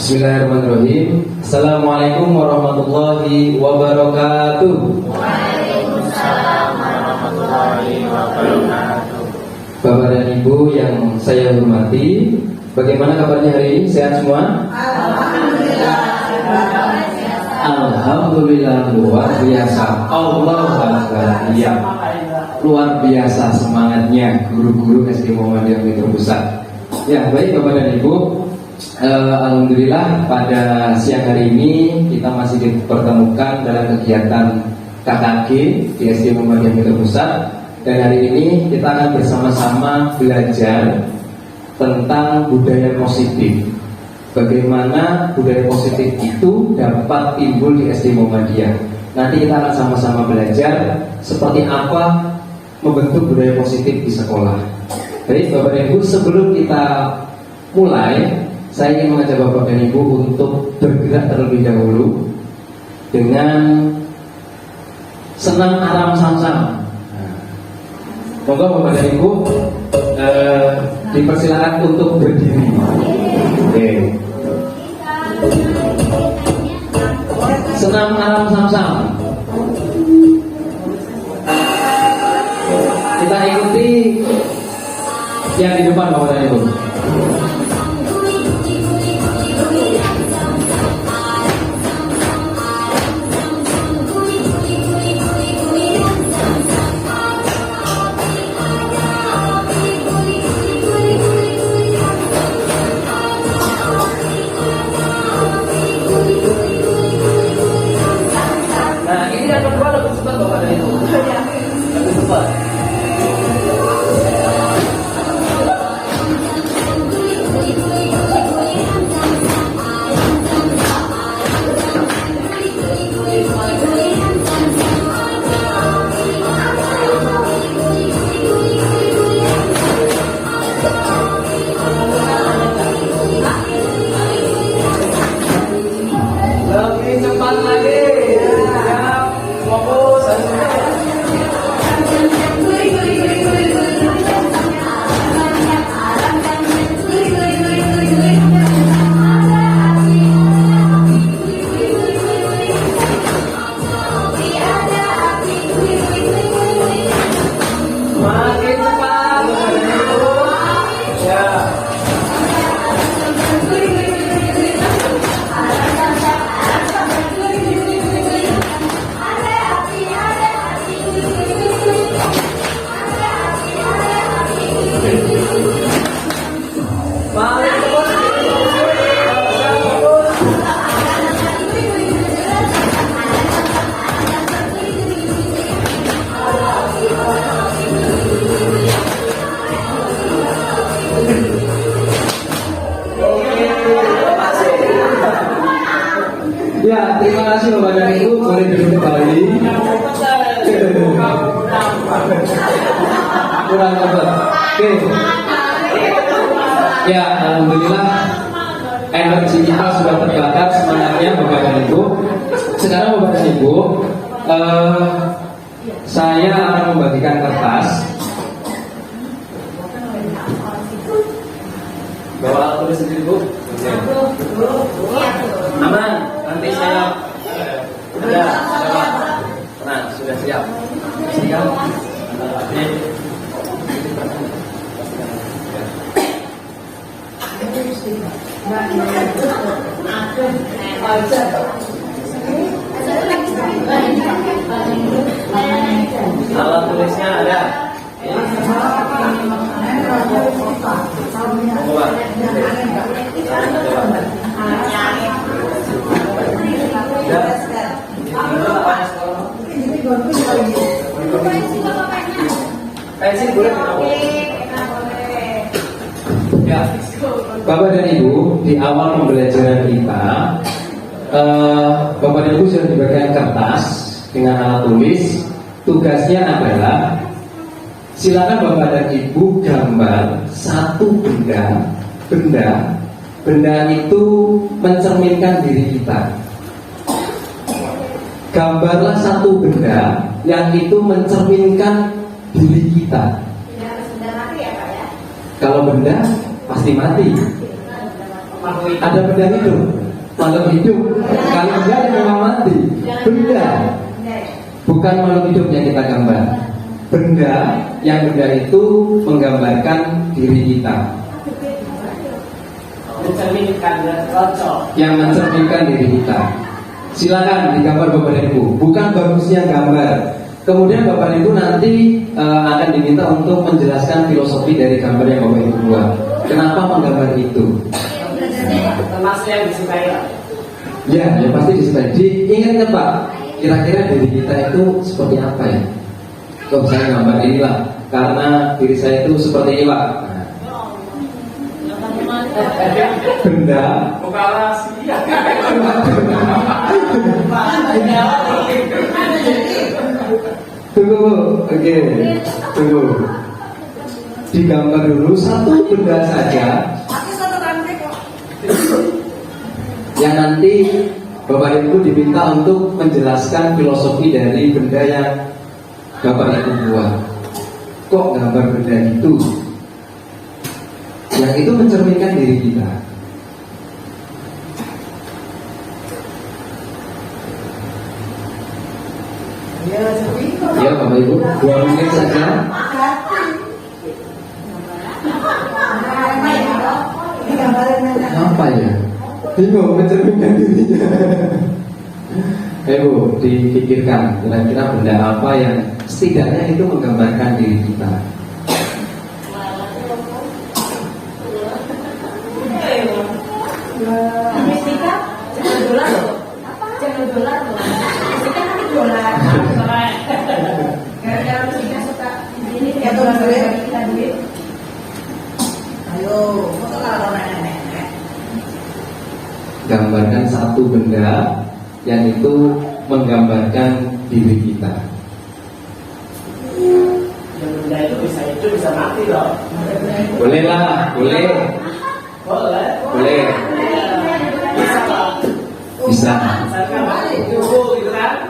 Bismillahirrahmanirrahim. Assalamualaikum warahmatullahi wabarakatuh. Waalaikumsalam warahmatullahi wabarakatuh. Bapak dan Ibu yang saya hormati, bagaimana kabarnya hari ini? Sehat semua? Alhamdulillah. Alhamdulillah, luar biasa. Allah Akbar. Ya, luar biasa semangatnya guru-guru SD Muhammadiyah Metro Pusat. Ya, baik Bapak dan Ibu. Alhamdulillah pada siang hari ini kita masih dipertemukan dalam kegiatan KKG di SD Muhammadiyah Metro Pusat. Dan hari ini kita akan bersama-sama belajar tentang budaya positif. Bagaimana budaya positif itu dapat timbul di SD Muhammadiyah. Nanti kita akan sama-sama belajar seperti apa membentuk budaya positif di sekolah. Baik Bapak dan Ibu, sebelum kita mulai, saya ingin mengajak Bapak dan Ibu untuk bergerak terlebih dahulu dengan senam aram samsam. Moga Bapak dan Ibu dipersilakan untuk berdiri. Oke. Senam aram samsam. Kita ikuti yang di depan Bapak dan Ibu. Ya, terima kasih Bapak dan Ibu. Boleh duduk kembali. Kurang dapat. Oke. Ya, alhamdulillah energi kita sudah terbakar, semangatnya Bapak dan Ibu. Sekarang Bapak dan Ibu, saya akan membagikan kertas. Bawa alat tulis sendiri Bu. Aman. Nanti saya sudah siap. Siap. Alat tulisnya ada. Pensil boleh? Ya, Bapak dan Ibu, di awal pembelajaran kita, Bapak dan Ibu sudah diberikan kertas dengan alat tulis. Tugasnya adalah silakan Bapak dan Ibu gambar satu benda itu mencerminkan diri kita. Gambarlah satu benda yang itu mencerminkan diri kita. Tidak harus benda mati ya Pak ya? Kalau benda pasti mati. Ada benda hidup, makhluk hidup. Kalau enggak ya memang mati. Benda, bukan makhluk hidup yang kita gambar. Benda, yang benda itu menggambarkan diri kita. Yang mencerminkan diri kita. Silakan digambar Bapak dan Ibu. Bukan bagusnya gambar. Kemudian Bapak Ibu nanti akan diminta untuk menjelaskan filosofi dari gambar yang Bapak Ibu buat. Kenapa menggambar itu? Termasuk yang disukai. Ya pasti disukai. Diingatkan Pak, kira-kira diri kita itu seperti apa ya? Kok saya gambar inilah karena diri saya itu seperti ini Pak. Benda. Tunggu, oke, tunggu. Digambar dulu satu benda saja. Yang nanti Bapak Ibu diminta untuk menjelaskan filosofi dari benda yang Bapak Ibu buat. Kok gambar benda itu? Yang itu mencerminkan diri kita. Ya Bapak Ibu, 2 menit saja. Apa ya? Bingung mencerminkan dirinya. Ibu, dipikirkan kira-kira benda apa yang setidaknya itu menggambarkan diri kita. Gambarkan satu benda yang itu menggambarkan diri kita. Yang benda itu bisa hidup, bisa mati loh. Boleh lah, boleh. Boleh. Bisa Pak. Bisa. Tubuh gitu kan?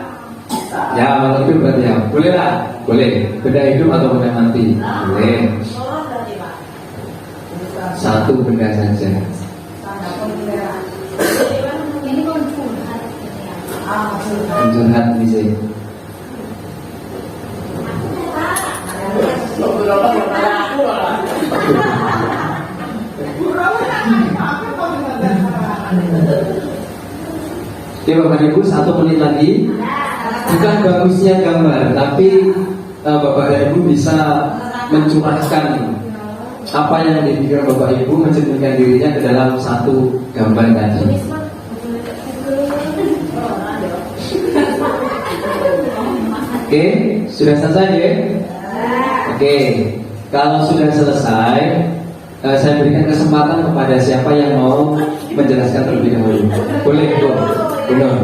Ya, kalau itu berarti ya. Boleh lah, boleh. Benda hidup atau benda mati? Boleh. Satu benda saja. Curhat bisa. Oke Bapak Ibu, 1 menit lagi. Bukan bagusnya gambar, tapi Bapak dan Ibu bisa mencurahkan apa yang dipikirkan Bapak Ibu, mencerminkan dirinya ke dalam satu gambar tadi. Oke, sudah selesai ya? Oke, kalau sudah selesai, saya berikan kesempatan kepada siapa yang mau menjelaskan terlebih dahulu. Boleh, Bu. Benar.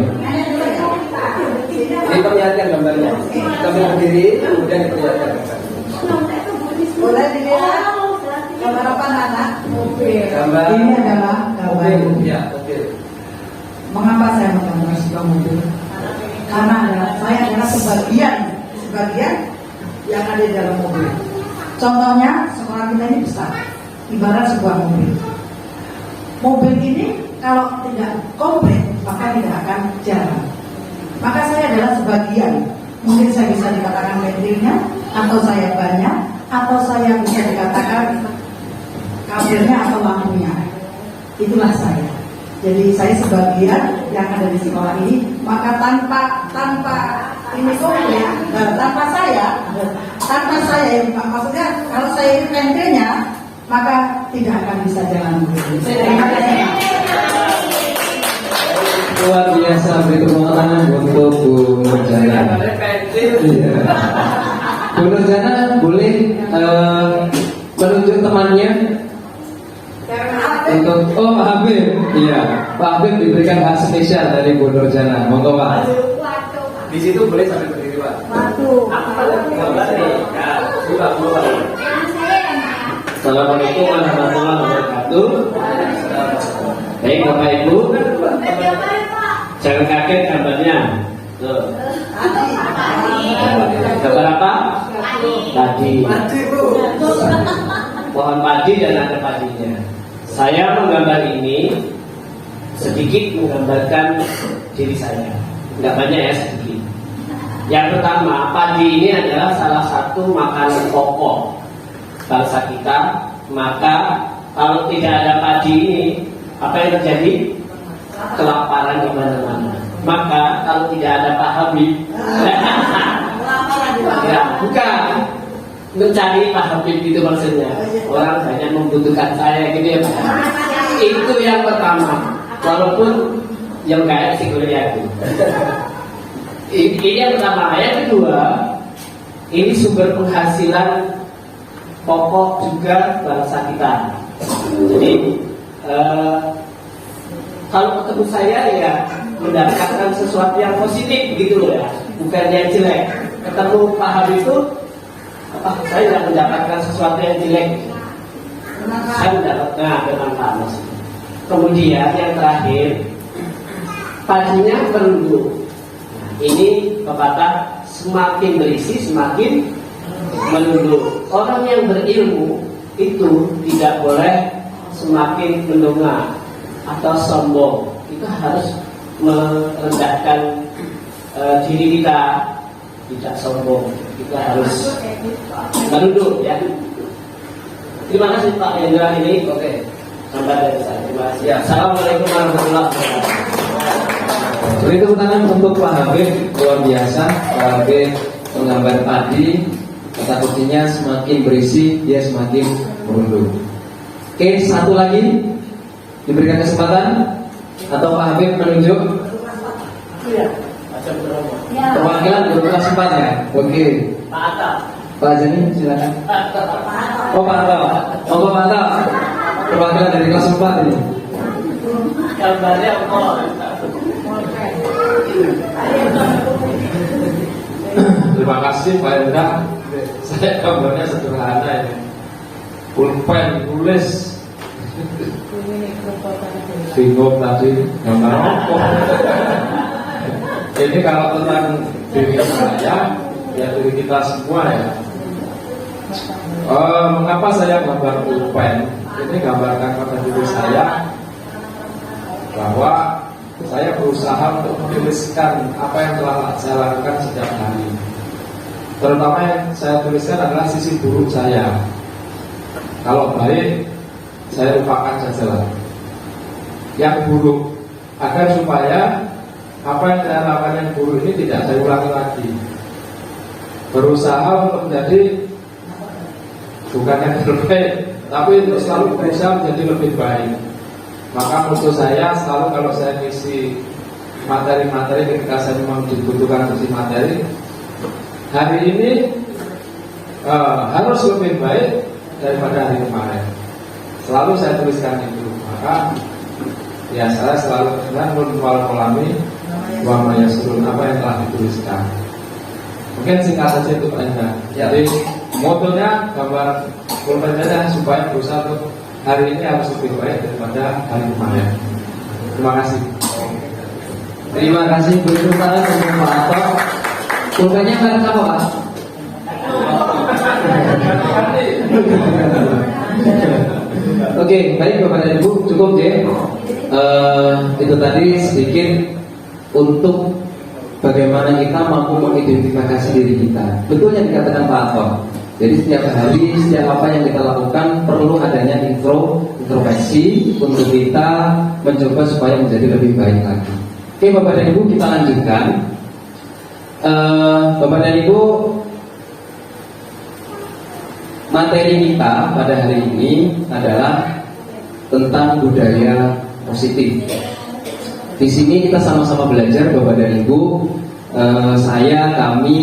Diperlihatkan gambarnya. Kami berdiri, kemudian diperlihatkan gambar. Boleh dilihat gambar apa anak? Gambar. Ini adalah gambar. Ya, mobil. Mengapa saya menggambar sebuah mobil? Karena saya adalah sebagian yang ada di dalam mobil. Contohnya, sekolah kita ini besar, ibarat sebuah mobil. Mobil ini kalau tidak komplit, maka tidak akan jalan. Maka saya adalah sebagian. Mungkin saya bisa dikatakan metilnya, atau saya banyak, atau saya bisa dikatakan kabelnya atau lampunya. Itulah saya. Jadi saya sebagian yang ada di sekolah ini. Maka tanpa ini komplit, tanpa saya, maksudnya kalau saya ini pentilnya, maka tidak akan bisa jalan mobil. Terima kasih. Luar biasa, beri tepuk tangan untuk Bu Nurjana. Bu Nurjana boleh menunjuk temannya untuk Pak Habib. Iya, Pak Habib diberikan hak spesial dari Bu Nurjana. Monggo Pak. Di situ boleh sambil berdiri Pak. Assalamualaikum warahmatullahi wabarakatuh. Baik Bapak Ibu, jangan kaget gambarnya. Gambar apa? Padi. Pohon padi dan ada padinya. Saya menggambar ini sedikit menggambarkan diri saya. Tidak banyak ya, sedikit. Yang pertama, padi ini adalah salah satu makanan pokok bangsa kita. Maka kalau tidak ada padi ini, apa yang terjadi? Kelaparan di mana-mana. Maka kalau tidak ada Pak Habib, ya, bukan mencari Pak Habib itu maksudnya. Orang banyak membutuhkan saya gitu ya Pak. Itu yang pertama. Walaupun yang kaya sih kuliah itu. Ini yang pertama. Yang kedua, ini sumber penghasilan pokok juga bangsa kita. Jadi kalau ketemu saya ya mendapatkan sesuatu yang positif gitu loh ya, bukan yang jelek. Ketemu Pak Habib itu saya tidak mendapatkan sesuatu yang jelek. Saya mendapatkan bermanfaat maksudnya. Kemudian yang terakhir, padinya merunduk. Nah, ini pepatah semakin berisi semakin menunduk. Orang yang berilmu itu tidak boleh semakin mendongak atau sombong. Kita harus merendahkan diri kita, tidak sombong. Kita harus menunduk ya. Terima kasih Pak Hendra ini. Oke, sampai dari saya. Terima kasih. Ya. Assalamualaikum warahmatullahi wabarakatuh. Beri tepuk tangan untuk Pak Habib, luar biasa. Pak Habib menggambar padi. Kata kuncinya semakin berisi, dia semakin merunduk. Oke, satu lagi diberikan kesempatan atau Pak Habib menunjuk perwakilan berurutan sempat ya. Oke, Pak Atta. Pak Jani silakan. Oh Pak Atta, oh Pak Atta, perwakilan dari kelas 4 ini. Gambarnya apa? Terima kasih Pak Hendra. Saya gambarnya sederhana ini. Pulpen tulis. Bingung tadi gambar apa? Ini kalau tentang diri saya, ya diri kita semua ya. Mengapa saya gambar pulpen? Ini gambarkan pada diri saya bahwa saya berusaha untuk menuliskan apa yang telah saya lakukan setiap hari. Terutama yang saya tuliskan adalah sisi buruk saya. Kalau baik, saya lupakan saja. Yang buruk, agar supaya apa yang saya lakukan yang buruk ini tidak saya ulangi lagi. Berusaha untuk menjadi bukan yang terbaik, tapi untuk selalu berusaha menjadi lebih baik. Maka menurut saya selalu kalau saya ngisi materi-materi ketika saya memang dibutuhkan ngisi materi, hari ini harus lebih baik daripada hari kemarin. Selalu saya tuliskan itu. Maka ya saya selalu menun wal kolami wa mayasurun, apa yang telah dituliskan. Mungkin singkat saja itu Pak Hendra. Jadi motonya gambar pulpen saja supaya berusaha untuk hari ini harus lebih baik daripada hari kemarin. Terima kasih. Terima kasih beri tangan untuk Pak Ato. Pulpennya merek apa Pak? Oke, baik Bapak dan Ibu, cukup ya. Itu tadi sedikit untuk bagaimana kita mampu mengidentifikasi diri kita. Betul yang dikatakan Pak Ato. Jadi setiap hari, setiap apa yang kita lakukan perlu adanya introspeksi untuk kita mencoba supaya menjadi lebih baik lagi. Oke Bapak dan Ibu, kita lanjutkan. Bapak dan Ibu, materi kita pada hari ini adalah tentang budaya positif. Di sini kita sama-sama belajar Bapak dan Ibu. Kami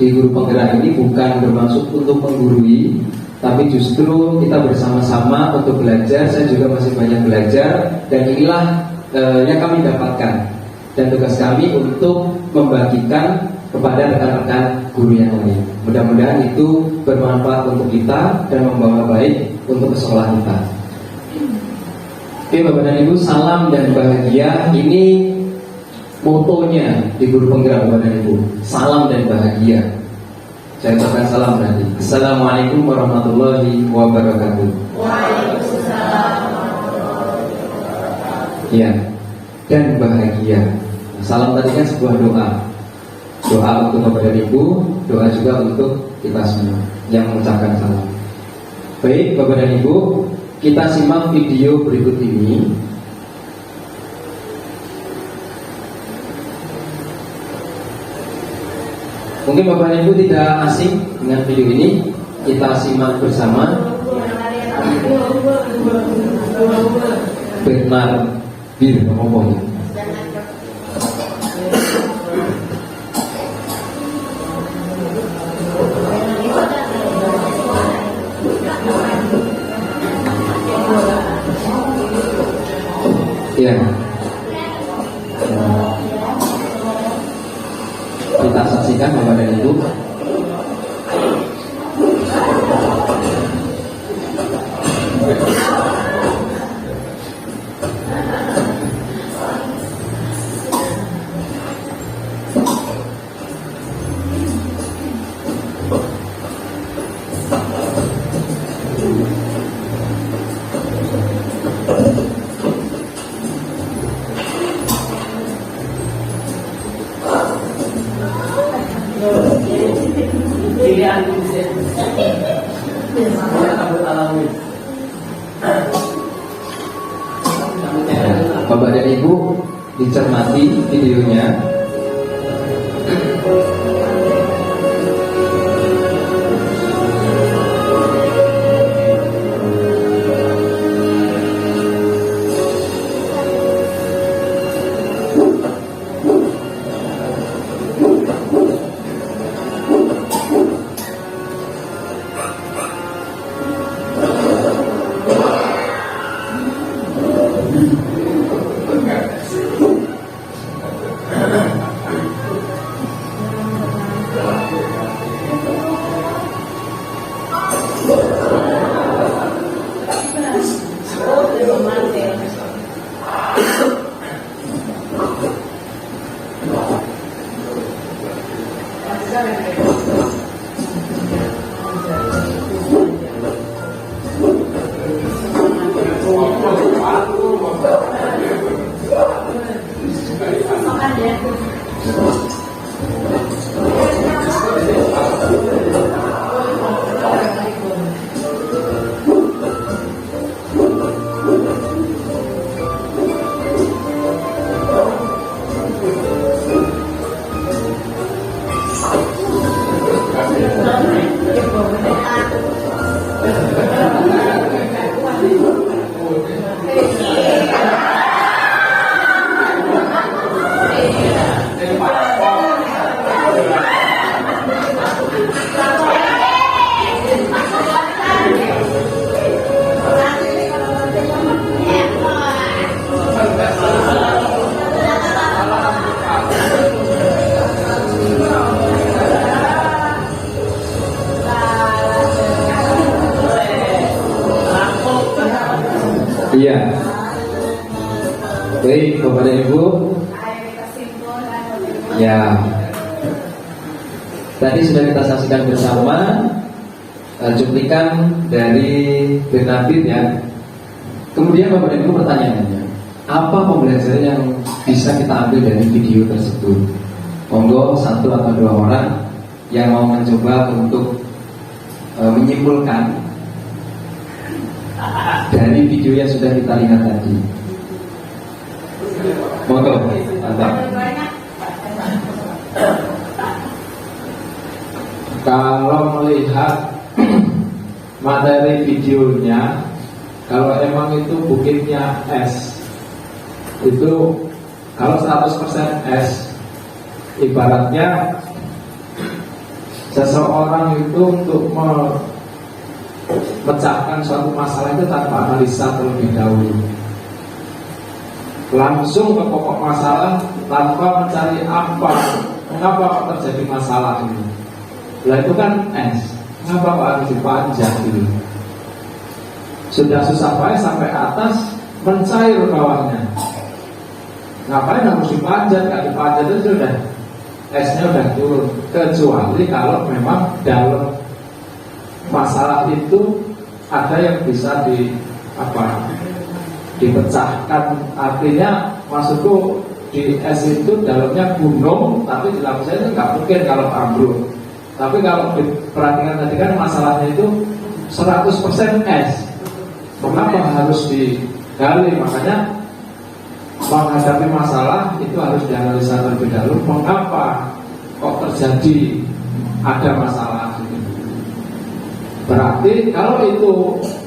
di guru penggerak ini bukan bermaksud untuk menggurui, tapi justru kita bersama-sama untuk belajar. Saya juga masih banyak belajar, dan inilah yang kami dapatkan. Dan tugas kami untuk membagikan kepada rekan-rekan guru yang lain. Mudah-mudahan itu bermanfaat untuk kita dan membawa baik untuk sekolah kita. Oke Bapak dan Ibu, salam dan bahagia ini motonya di guru penggerak Bapak dan Ibu. Salam dan bahagia. Saya ucapkan salam berarti. Assalamualaikum warahmatullahi wabarakatuh. Waalaikumsalam. Ya, dan bahagia. Salam tadi kan sebuah doa. Doa untuk Bapak dan Ibu, doa juga untuk kita semua yang mengucapkan salam. Baik Bapak dan Ibu, kita simak video berikut ini. Mungkin Bapak dan Ibu tidak asing dengan video ini. Kita simak bersama. Bernard Bir ngomong. Ya. Kita saksikan Bapak dan Ibu. Pilihan Bapak dan Ibu dicermati videonya. Iya. Baik, Bapak dan Ibu. Ya. Tadi sudah kita saksikan bersama cuplikan dari Bernabit ya. Kemudian Bapak dan Ibu pertanyaannya, apa pembelajaran yang bisa kita ambil dari video tersebut? Monggo satu atau dua orang yang mau mencoba untuk menyimpulkan dari video yang sudah kita lihat tadi. Monggo, mantap. Kalau melihat materi videonya, kalau emang itu bukitnya es, itu kalau 100% es, ibaratnya seseorang itu untuk memecahkan suatu masalah itu tanpa analisa terlebih dahulu, langsung ke pokok masalah tanpa mencari mengapa kok terjadi masalah ini. Lah itu kan es, mengapa kok harus dipanjat gitu? Sudah susah payah sampai atas mencair bawahnya, ngapain harus dipanjat? Gak dipanjat itu sudah esnya udah turun. Kecuali kalau memang dalam masalah itu ada yang bisa dipecahkan, artinya maksudku di es itu dalamnya gunung, tapi di lapisan itu nggak mungkin kalau ambruk. Tapi kalau diperhatikan tadi kan masalahnya itu 100% es. Mengapa harus digali? Makanya menghadapi masalah itu harus dianalisa terlebih dahulu. Mengapa kok terjadi ada masalah? Berarti kalau itu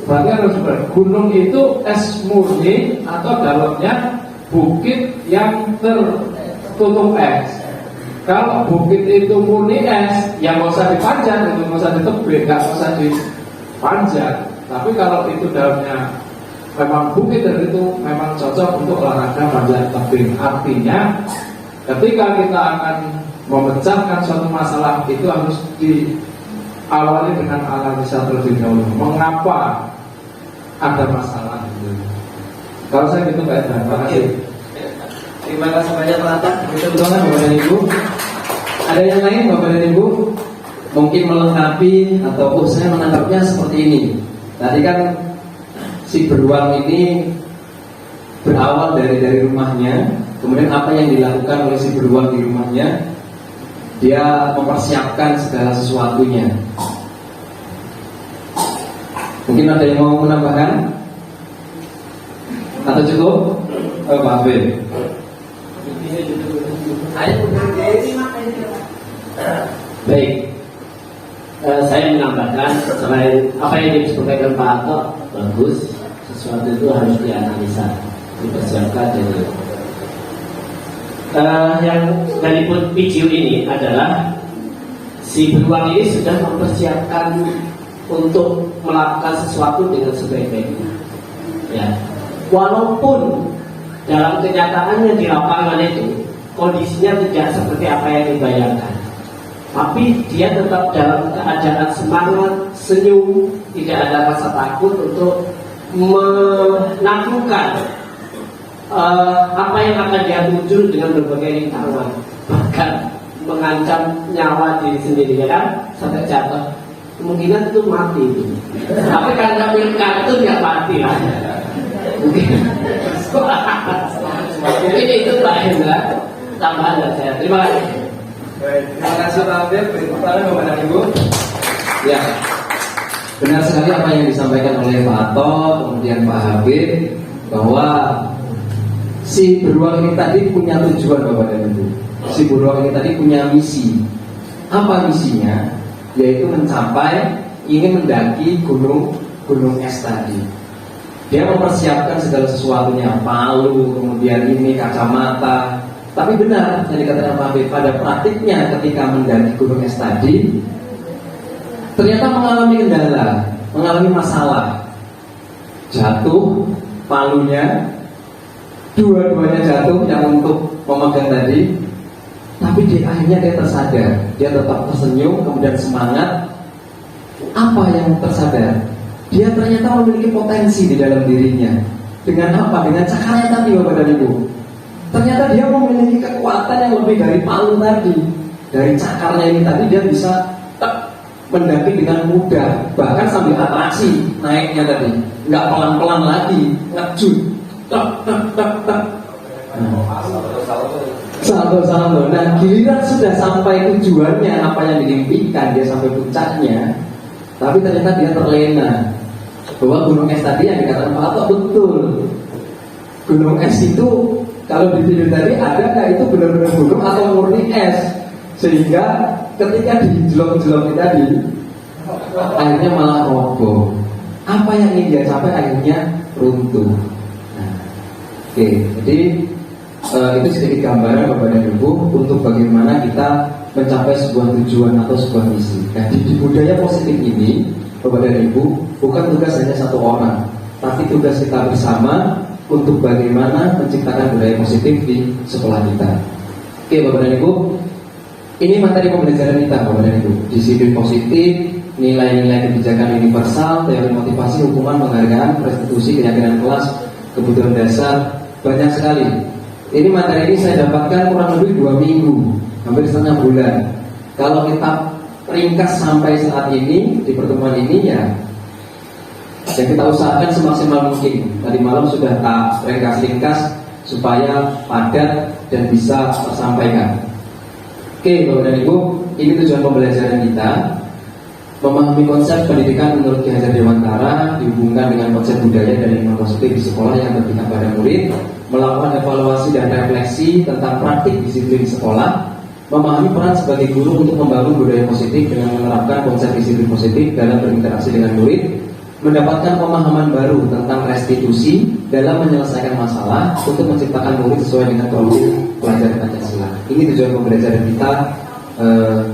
berarti harus gunung itu es murni atau dalamnya bukit yang tertutup es. Kalau bukit itu murni es, ya nggak usah dipanjat, nggak usah ditebing, nggak usah dipanjat. Tapi kalau itu dalamnya memang bukit dan itu memang cocok untuk olahraga panjat tebing. Artinya, ketika kita akan memecahkan suatu masalah itu harus diawali dengan analisa terlebih dahulu. Mengapa ada masalah itu? Kalau saya gitu Pak Edna, terima kasih. Terima kasih banyak Pak Atta. Betul banget Bapak dan Ibu. Ada yang lain Bapak dan Ibu? Mungkin melengkapi atau saya menangkapnya seperti ini. Tadi kan si beruang ini berawal dari rumahnya. Kemudian apa yang dilakukan oleh si beruang di rumahnya? Dia mempersiapkan segala sesuatunya. Mungkin ada yang mau menambahkan? Atau cukup? Pak Habib. Baik, saya menambahkan selain apa yang disampaikan Pak Atta, bagus. Sesuatu itu harus dianalisa, dipersiapkan. Jadi yang dari video ini adalah si beruang ini sudah mempersiapkan untuk melakukan sesuatu dengan sebaik-baiknya. Ya, walaupun dalam kenyataannya di lapangan itu kondisinya tidak seperti apa yang dibayangkan, tapi dia tetap dalam keadaan semangat, senyum, tidak ada rasa takut untuk menaklukkan apa yang akan dia muncul dengan berbagai rintangan, bahkan mengancam nyawa diri sendiri, ya kan, sampai jatuh. Kemungkinan itu mati itu. Tapi karena film kartun ya mati lah. Mungkin itu Pak Hendra tambahan dari saya. Terima kasih. Baik, terima kasih Pak Habib. Bapak dan Ibu. Ya, benar sekali apa yang disampaikan oleh Pak Atta, kemudian Pak Habib, bahwa si beruang ini tadi punya tujuan Bapak dan Ibu. Si beruang ini tadi punya misi. Apa misinya? Yaitu mencapai, ingin mendaki gunung es tadi. Dia mempersiapkan segala sesuatunya, palu, kemudian ini kacamata. Tapi benar yang dikatakan Pak Habib, pada praktiknya ketika mendaki gunung es tadi, ternyata mengalami kendala, mengalami masalah. Jatuh palunya, dua-duanya jatuh yang untuk memegang tadi. Tapi akhirnya dia tersadar, dia tetap tersenyum, kemudian semangat. Apa yang tersadar? Dia ternyata memiliki potensi di dalam dirinya. Dengan apa? Dengan cakarnya tadi Bapak dan Ibu. Ternyata dia memiliki kekuatan yang lebih dari palu tadi. Dari cakarnya ini tadi dia bisa mendaki dengan mudah, bahkan sambil atraksi naiknya tadi, nggak pelan-pelan lagi, ngejut, salto. Nah, giliran sudah sampai tujuannya, apa yang diimpikan, dia sampai puncaknya, tapi ternyata dia terlena. Bahwa gunung es tadi yang dikatakan Pak Atta betul. Gunung es itu kalau di video tadi ada nggak itu benar-benar gunung atau murni es, sehingga ketika dijelok-jelok tadi akhirnya malah roboh. Apa yang ingin dia capai akhirnya runtuh. Nah, oke, jadi itu sedikit gambaran Bapak dan Ibu untuk bagaimana kita mencapai sebuah tujuan atau sebuah misi. Nah, di budaya positif ini Bapak dan Ibu, bukan tugas hanya satu orang, tapi tugas kita bersama untuk bagaimana menciptakan budaya positif di sekolah kita. Oke Bapak dan Ibu, ini materi pembelajaran kita Bapak dan Ibu. Disiplin positif, nilai-nilai kebijakan universal, teori motivasi, hukuman, penghargaan, restitusi, keyakinan kelas, kebutuhan dasar, banyak sekali. Ini materi ini saya dapatkan kurang lebih 2 minggu, hampir setengah bulan. Kalau kita ringkas sampai saat ini, di pertemuan ini ya Dan kita usahakan semaksimal mungkin. Tadi malam sudah tak ringkas supaya padat dan bisa tersampaikan. Oke, Bapak dan Ibu, ini tujuan pembelajaran kita. Memahami konsep pendidikan menurut Ki Hajar Dewantara dihubungkan dengan konsep budaya dan lingkungan positif di sekolah yang berpihak pada murid, melakukan evaluasi dan refleksi tentang praktik disiplin di sekolah, memahami peran sebagai guru untuk membangun budaya positif dengan menerapkan konsep disiplin positif dalam berinteraksi dengan murid, mendapatkan pemahaman baru tentang restitusi dalam menyelesaikan masalah untuk menciptakan murid sesuai dengan profil pelajar Pancasila. Ini tujuan pembelajaran kita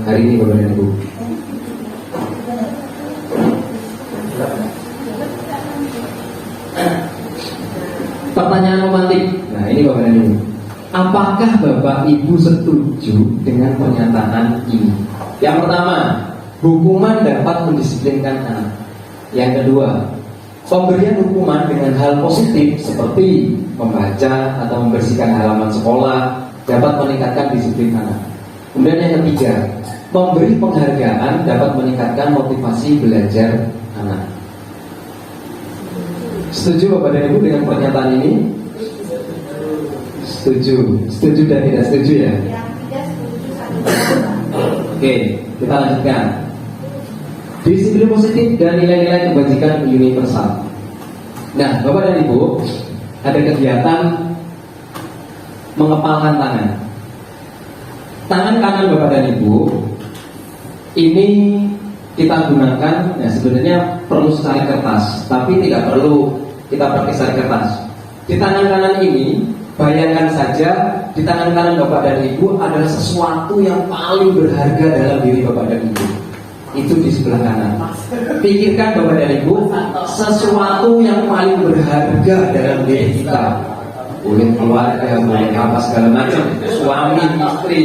hari ini, Bapak dan Ibu. Pertanyaan romantik. Nah, ini Bapak dan Ibu. Apakah Bapak Ibu setuju dengan pernyataan ini? Yang pertama, hukuman dapat mendisiplinkan anak. Yang kedua, pemberian hukuman dengan hal positif seperti membaca atau membersihkan halaman sekolah dapat meningkatkan disiplin anak. Kemudian yang ketiga, memberi penghargaan dapat meningkatkan motivasi belajar anak. Setuju Bapak dan Ibu dengan pernyataan ini? Setuju dan tidak setuju ya? Oke, kita lanjutkan. Disiplin positif dan nilai-nilai kebajikan universal. Nah, Bapak dan Ibu, ada kegiatan mengepalkan tangan. Tangan kanan Bapak dan Ibu ini kita gunakan, ya sebenarnya perlu secari kertas, tapi tidak perlu kita pakai secari kertas. Di tangan kanan ini, bayangkan saja di tangan kanan Bapak dan Ibu adalah sesuatu yang paling berharga dalam diri Bapak dan Ibu. Itu di sebelah kanan. Pikirkan Bapak dan Ibu, sesuatu yang paling berharga dalam diri kita. Boleh keluarga, boleh apa segala macam, suami, istri,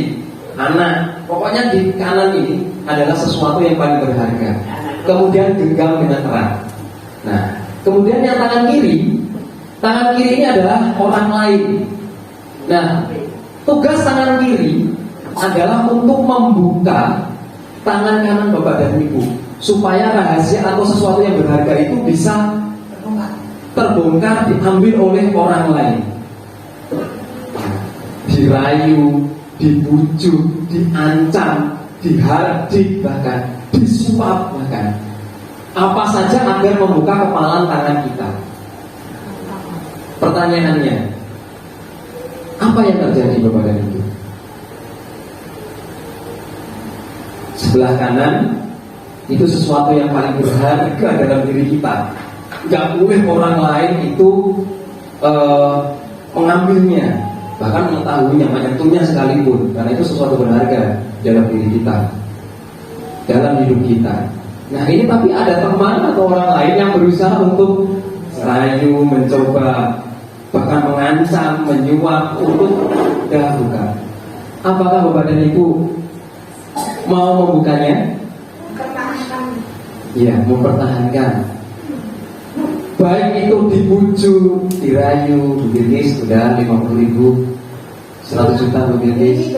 anak. Pokoknya di kanan ini adalah sesuatu yang paling berharga. Kemudian genggam dengan erat. Nah, kemudian yang tangan kiri ini adalah orang lain. Nah, tugas tangan kiri adalah untuk membuka tangan kanan Bapak dan Ibu supaya rahasia atau sesuatu yang berharga itu bisa terbongkar, diambil oleh orang lain. Dirayu, dibujuk, diancam, dihardik, bahkan disuap, bahkan apa saja agar membuka kepalan tangan kita. Pertanyaannya, apa yang terjadi Bapak dan Ibu? Sebelah kanan itu sesuatu yang paling berharga dalam diri kita. Gak boleh orang lain itu mengambilnya, bahkan mengetahuinya, menyentuhnya sekalipun, karena itu sesuatu berharga dalam diri kita, dalam hidup kita. Nah ini tapi ada teman atau orang lain yang berusaha untuk rayu, mencoba, bahkan mengancam, menyuap untuk buka. Apakah Bapak dan Ibu mau membukanya? Iya, mempertahankan. Baik itu dibujuk, dirayu, begini sudah 50.000, 100 juta begini.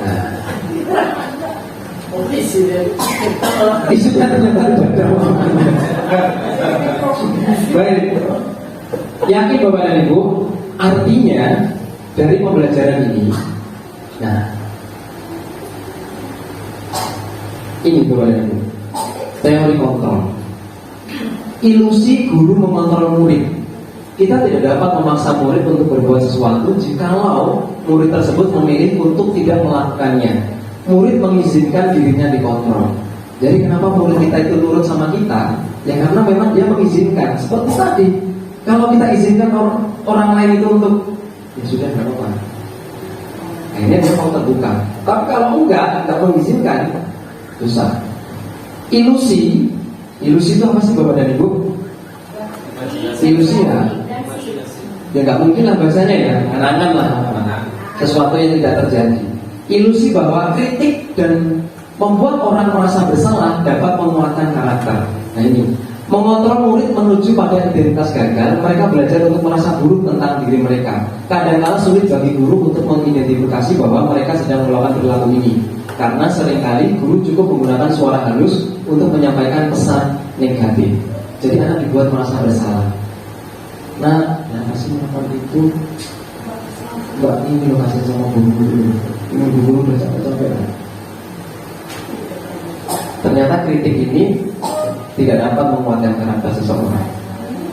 Nah, itu kan ternyata ada. Baik, yakin Bapak dan Ibu, artinya dari pembelajaran ini, nah, ini Bapak dan Ibu, teori kontrol. Ilusi guru mengontrol murid. Kita tidak dapat memaksa murid untuk berbuat sesuatu jikalau murid tersebut memilih untuk tidak melakukannya. Murid mengizinkan dirinya dikontrol. Jadi kenapa murid kita itu nurut sama kita? Ya karena memang dia mengizinkan. Seperti tadi, kalau kita izinkan orang lain itu untuk, ya sudah nggak apa-apa, akhirnya dia mau terbuka. Tapi kalau nggak mengizinkan, susah. Ilusi itu apa sih Bapak dan Ibu? Ilusi ya nggak mungkin lah bahasanya ya, angan-angan lah, sesuatu yang tidak terjadi. Ilusi bahwa kritik dan membuat orang merasa bersalah dapat menguatkan karakter. Nah ini, mengontrol murid menuju pada identitas gagal. Mereka belajar untuk merasa buruk tentang diri mereka. Kadang-kala sulit bagi guru untuk mengidentifikasi bahwa mereka sedang melakukan perilaku ini, karena seringkali guru cukup menggunakan suara halus untuk menyampaikan pesan negatif. Jadi anak dibuat merasa bersalah. Nah, yang kasih makan itu Mbak ini lo kasih sama guru-guru. Ini guru udah capek-capek. Ternyata kritik ini tidak dapat menguatkan karakter seseorang.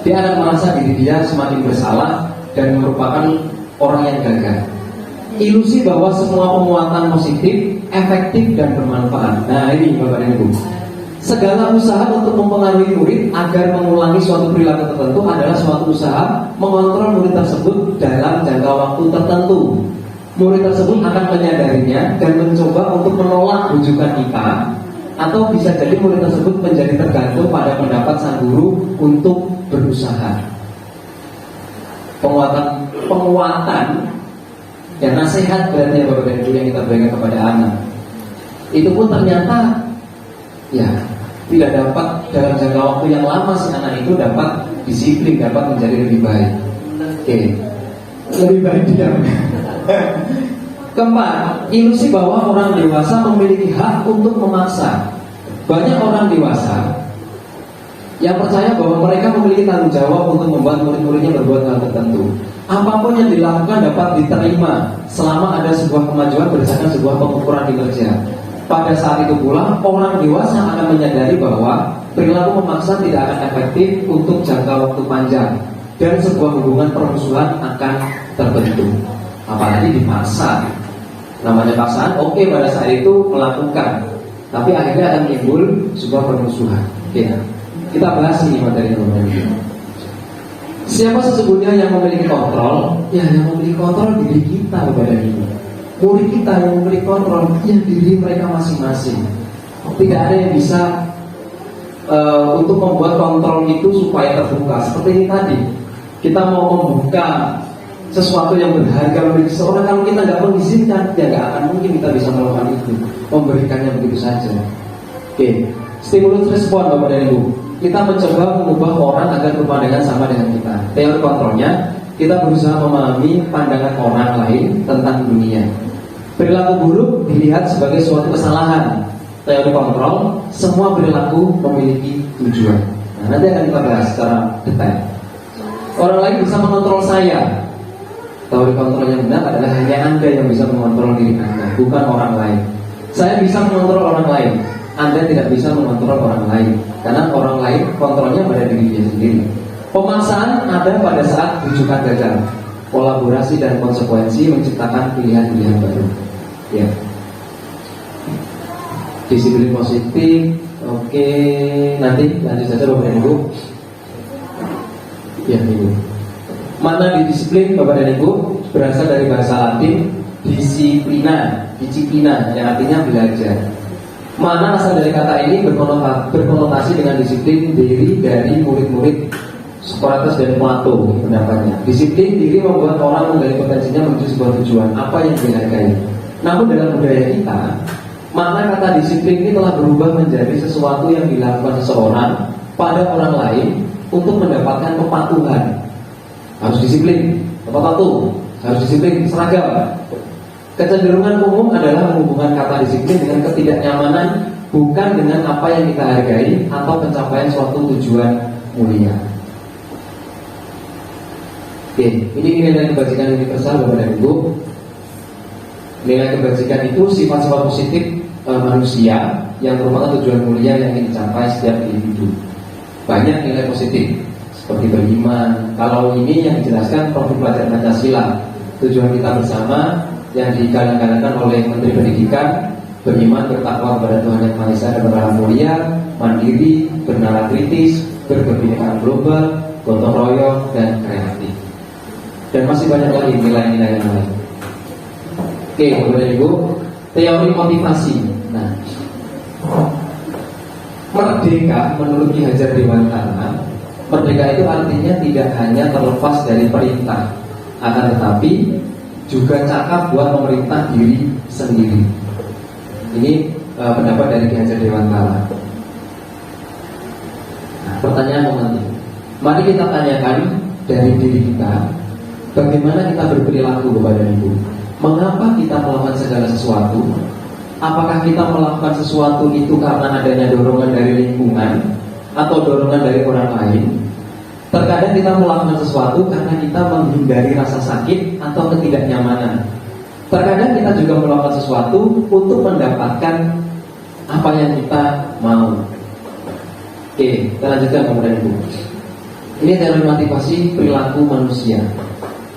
Dia akan merasa diri dia semakin bersalah dan merupakan orang yang gagal. Ilusi bahwa semua penguatan positif, efektif dan bermanfaat. Nah ini Bapak dan Ibu, segala usaha untuk mempengaruhi murid agar mengulangi suatu perilaku tertentu adalah suatu usaha mengontrol murid tersebut dalam jangka waktu tertentu. Murid tersebut akan menyadarinya dan mencoba untuk menolak rujukan kita, atau bisa jadi murid tersebut menjadi tergantung pada pendapat sang guru untuk berusaha. Penguatan dan nasihat berarti ya Bapak dan Ibu yang kita berikan kepada anak, itu pun ternyata ya tidak dapat dalam jangka waktu yang lama si anak itu dapat disiplin, dapat menjadi lebih baik. Oke, lebih baik diam. Keempat, ilusi bahwa orang dewasa memiliki hak untuk memaksa. Banyak orang dewasa yang percaya bahwa mereka memiliki tanggung jawab untuk membuat murid-muridnya berbuat hal tertentu. Apapun yang dilakukan dapat diterima selama ada sebuah kemajuan berdasarkan sebuah pengukuran kinerja. Pada saat itu pula, orang dewasa akan menyadari bahwa perilaku memaksa tidak akan efektif untuk jangka waktu panjang dan sebuah hubungan permusuhan akan terbentuk. Apalagi dipaksa. Namanya paksaan, oke, pada saat itu melakukan, tapi akhirnya akan timbul sebuah permusuhan. Oke, kita bahas ini materi ini. Siapa sesungguhnya yang memiliki kontrol? Ya, yang memiliki kontrol diri kita kepada ini. Murid kita yang memiliki kontrol, ya diri mereka masing-masing. Tidak ada yang bisa untuk membuat kontrol itu supaya terbuka. Seperti ini tadi, kita mau membuka sesuatu yang berharga bagi seseorang, kalau kita nggak mengizinkan, ya nggak akan mungkin kita bisa melakukan itu, memberikannya begitu saja. Oke, stimulus respon Bapak dan Ibu. Kita mencoba mengubah orang agar berpandangan sama dengan kita. Teori kontrolnya, kita berusaha memahami pandangan orang lain tentang dunia. Perilaku buruk dilihat sebagai suatu kesalahan. Teori kontrol, semua perilaku memiliki tujuan. Nah, nanti akan kita bahas secara detail. Orang lain bisa mengontrol saya. Teori kontrol yang benar adalah hanya Anda yang bisa mengontrol diri Anda, bukan orang lain. Saya bisa mengontrol orang lain, Anda tidak bisa mengontrol orang lain, karena orang lain kontrolnya pada diri dia sendiri. Pemaksaan ada pada saat rujukan gagal. Kolaborasi dan konsekuensi menciptakan pilihan-pilihan baru. Ya. Disiplin positif. Oke, nanti lanjut saja Bapak dan Ibu. Ya, Ibu. Makna disiplin Bapak dan Ibu berasal dari bahasa Latin disiplina yang artinya belajar. Makna asal dari kata ini berkonotasi dengan disiplin diri dari murid-murid Socrates dan Plato pendapatnya. Disiplin diri membuat orang menggali potensinya menuju sebuah tujuan apa yang dihargai. Namun dalam budaya kita, makna kata disiplin ini telah berubah menjadi sesuatu yang dilakukan seseorang pada orang lain untuk mendapatkan kepatuhan. Harus disiplin, apa-apa harus disiplin, seragam. Kecenderungan umum adalah menghubungkan kata disiplin dengan ketidaknyamanan, bukan dengan apa yang kita hargai atau pencapaian suatu tujuan mulia. Oke, ini nilai kebajikan universal Bapak dan Ibu. Nilai kebajikan itu sifat-sifat positif manusia yang merupakan tujuan mulia yang ingin dicapai setiap individu. Banyak nilai positif seperti beriman. Kalau ini yang dijelaskan profil pelajar Pancasila, tujuan kita bersama yang digalang-galangkan oleh Menteri Pendidikan, beriman, bertakwa kepada Tuhan Yang Maha Esa dan berharap mulia, mandiri, bernalar kritis, berkebinekaan global, gotong royong dan kreatif. Dan masih banyak lagi nilai-nilai yang lain. Oke, Bapak dan Ibu, teori motivasi. Nah, merdeka menurut Ki Hajar Dewantara, merdeka itu artinya tidak hanya terlepas dari perintah, akan tetapi juga cakap buat memerintah diri sendiri. Ini pendapat dari Ki Hajar Dewantara. Nah, pertanyaan yang penting, mari kita tanyakan dari diri kita, bagaimana kita berperilaku Bapak dan Ibu? Mengapa kita melakukan segala sesuatu? Apakah kita melakukan sesuatu itu karena adanya dorongan dari lingkungan, atau dorongan dari orang lain. Terkadang kita melakukan sesuatu karena kita menghindari rasa sakit atau ketidaknyamanan. Terkadang kita juga melakukan sesuatu untuk mendapatkan apa yang kita mau. Oke, kita lanjutkan kemudian Ibu. Ini teori motivasi perilaku manusia.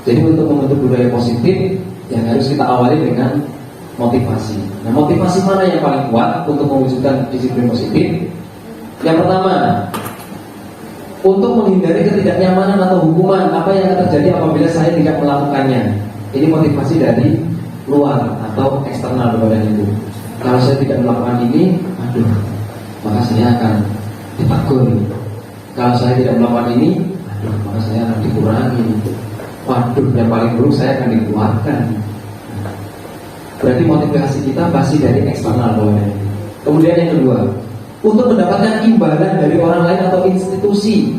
Jadi untuk membentuk budaya positif, yang harus kita awali dengan motivasi. Nah, motivasi mana yang paling kuat untuk mewujudkan disiplin positif? Yang pertama, untuk menghindari ketidaknyamanan atau hukuman apa yang akan terjadi apabila saya tidak melakukannya. Ini motivasi dari luar atau eksternal kepada itu. Kalau saya tidak melakukan ini, maka saya akan ditegur. Kalau saya tidak melakukan ini, maka saya akan dikurangi. Yang paling buruk saya akan dikeluarkan. Berarti motivasi kita pasti dari eksternal kepada itu. Kemudian yang kedua, untuk mendapatkan imbalan dari orang lain atau institusi.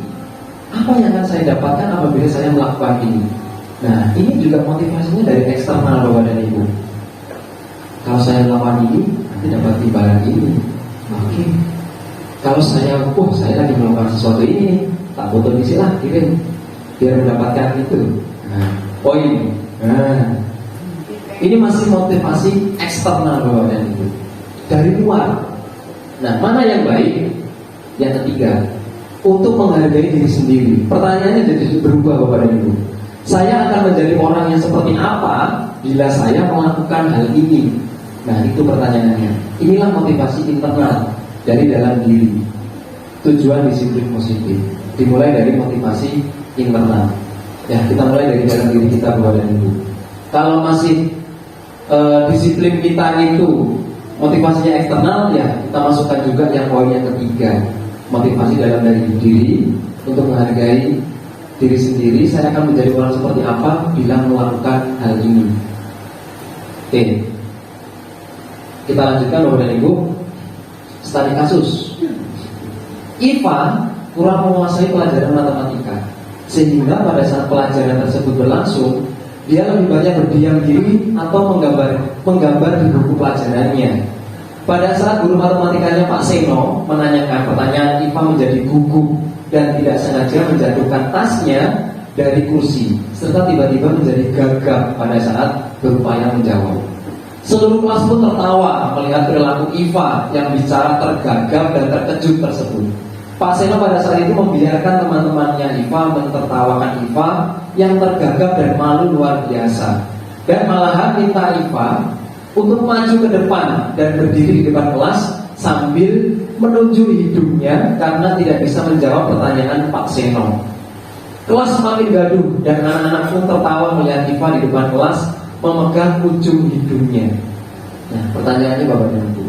Apa yang akan saya dapatkan apabila saya melakukan ini? Nah, ini juga motivasinya dari eksternal Bapak dan Ibu. Kalau saya melakukan ini, nanti dapat imbalan ini. Oke. Kalau saya lagi melakukan sesuatu ini, tak foto di sini lah, kirim biar mendapatkan itu. Nah, poin. Nah, ini masih motivasi eksternal Bapak dan Ibu. Dari luar. Nah, mana yang baik? Yang ketiga, untuk menghargai diri sendiri. Pertanyaannya jadi berubah Bapak dan Ibu. Saya akan menjadi orang yang seperti apa bila saya melakukan hal ini? Nah, itu pertanyaannya. Inilah motivasi internal dari dalam diri. Tujuan disiplin positif dimulai dari motivasi internal. Ya, kita mulai dari dalam diri kita Bapak dan Ibu. Kalau masih disiplin kita itu motivasinya eksternal, ya kita masukkan juga yang poin yang ketiga, motivasi dalam dari diri untuk menghargai diri sendiri. Saya akan menjadi orang seperti apa bila melakukan hal ini. Oke, kita lanjutkan Bapak dan Ibu. Studi kasus. Iva kurang menguasai pelajaran matematika, sehingga pada saat pelajaran tersebut berlangsung, dia lebih banyak berdiam diri atau menggambar di buku pelajarannya. Pada saat guru matematikanya Pak Seno menanyakan pertanyaan, Iva menjadi gugup dan tidak sengaja menjatuhkan tasnya dari kursi, serta tiba-tiba menjadi gagap pada saat berupaya menjawab. Seluruh kelas pun tertawa melihat perilaku Iva yang bicara tergagap dan terkejut tersebut. Pak Seno pada saat itu membiarkan teman-temannya Iva mentertawakan Iva yang tergagap dan malu luar biasa, dan malahan minta Iva untuk maju ke depan dan berdiri di depan kelas sambil menunjuk hidungnya karena tidak bisa menjawab pertanyaan Pak Seno. Kelas semakin gaduh dan anak-anak pun tertawa melihat Iva di depan kelas memegang ujung hidungnya. Nah, pertanyaannya Bapak dan Ibu,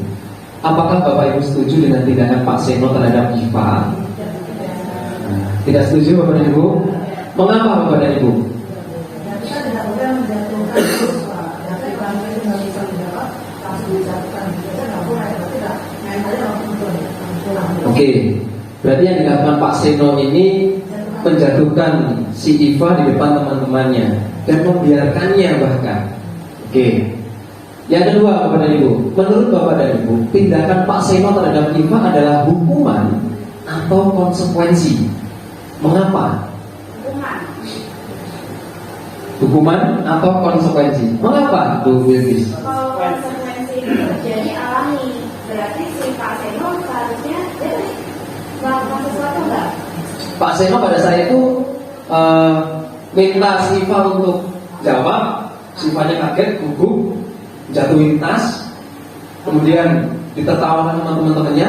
apakah Bapak Ibu setuju dengan tindakan Pak Seno terhadap Iva? Nah, tidak setuju Bapak dan Ibu? Mengapa Bapak dan Ibu? Kita tidak boleh menjatuhkan siswa. Jadi kalau itu nggak bisa menjawab, langsung dijatuhkan. Kita nggak boleh, tidak. Main aja langsung pulang. Oke, berarti yang dilakukan Pak Seno ini menjatuhkan si Iva di depan teman-temannya dan membiarkannya bahkan. Oke. Yang kedua Bapak dan Ibu, menurut Bapak dan Ibu, tindakan Pak Seno terhadap Iva adalah hukuman atau konsekuensi? Mengapa? Hukuman atau konsekuensi? Mengapa? Tuh Bilqis. Kalau konsekuensi itu terjadi alami, berarti si Pak Seno seharusnya dia melakukan sesuatu enggak? Pak Seno pada saat itu minta si Iva untuk jawab. Si Ivanya kaget, gugup, jatuhin tas, kemudian ditertawakan sama teman-temannya.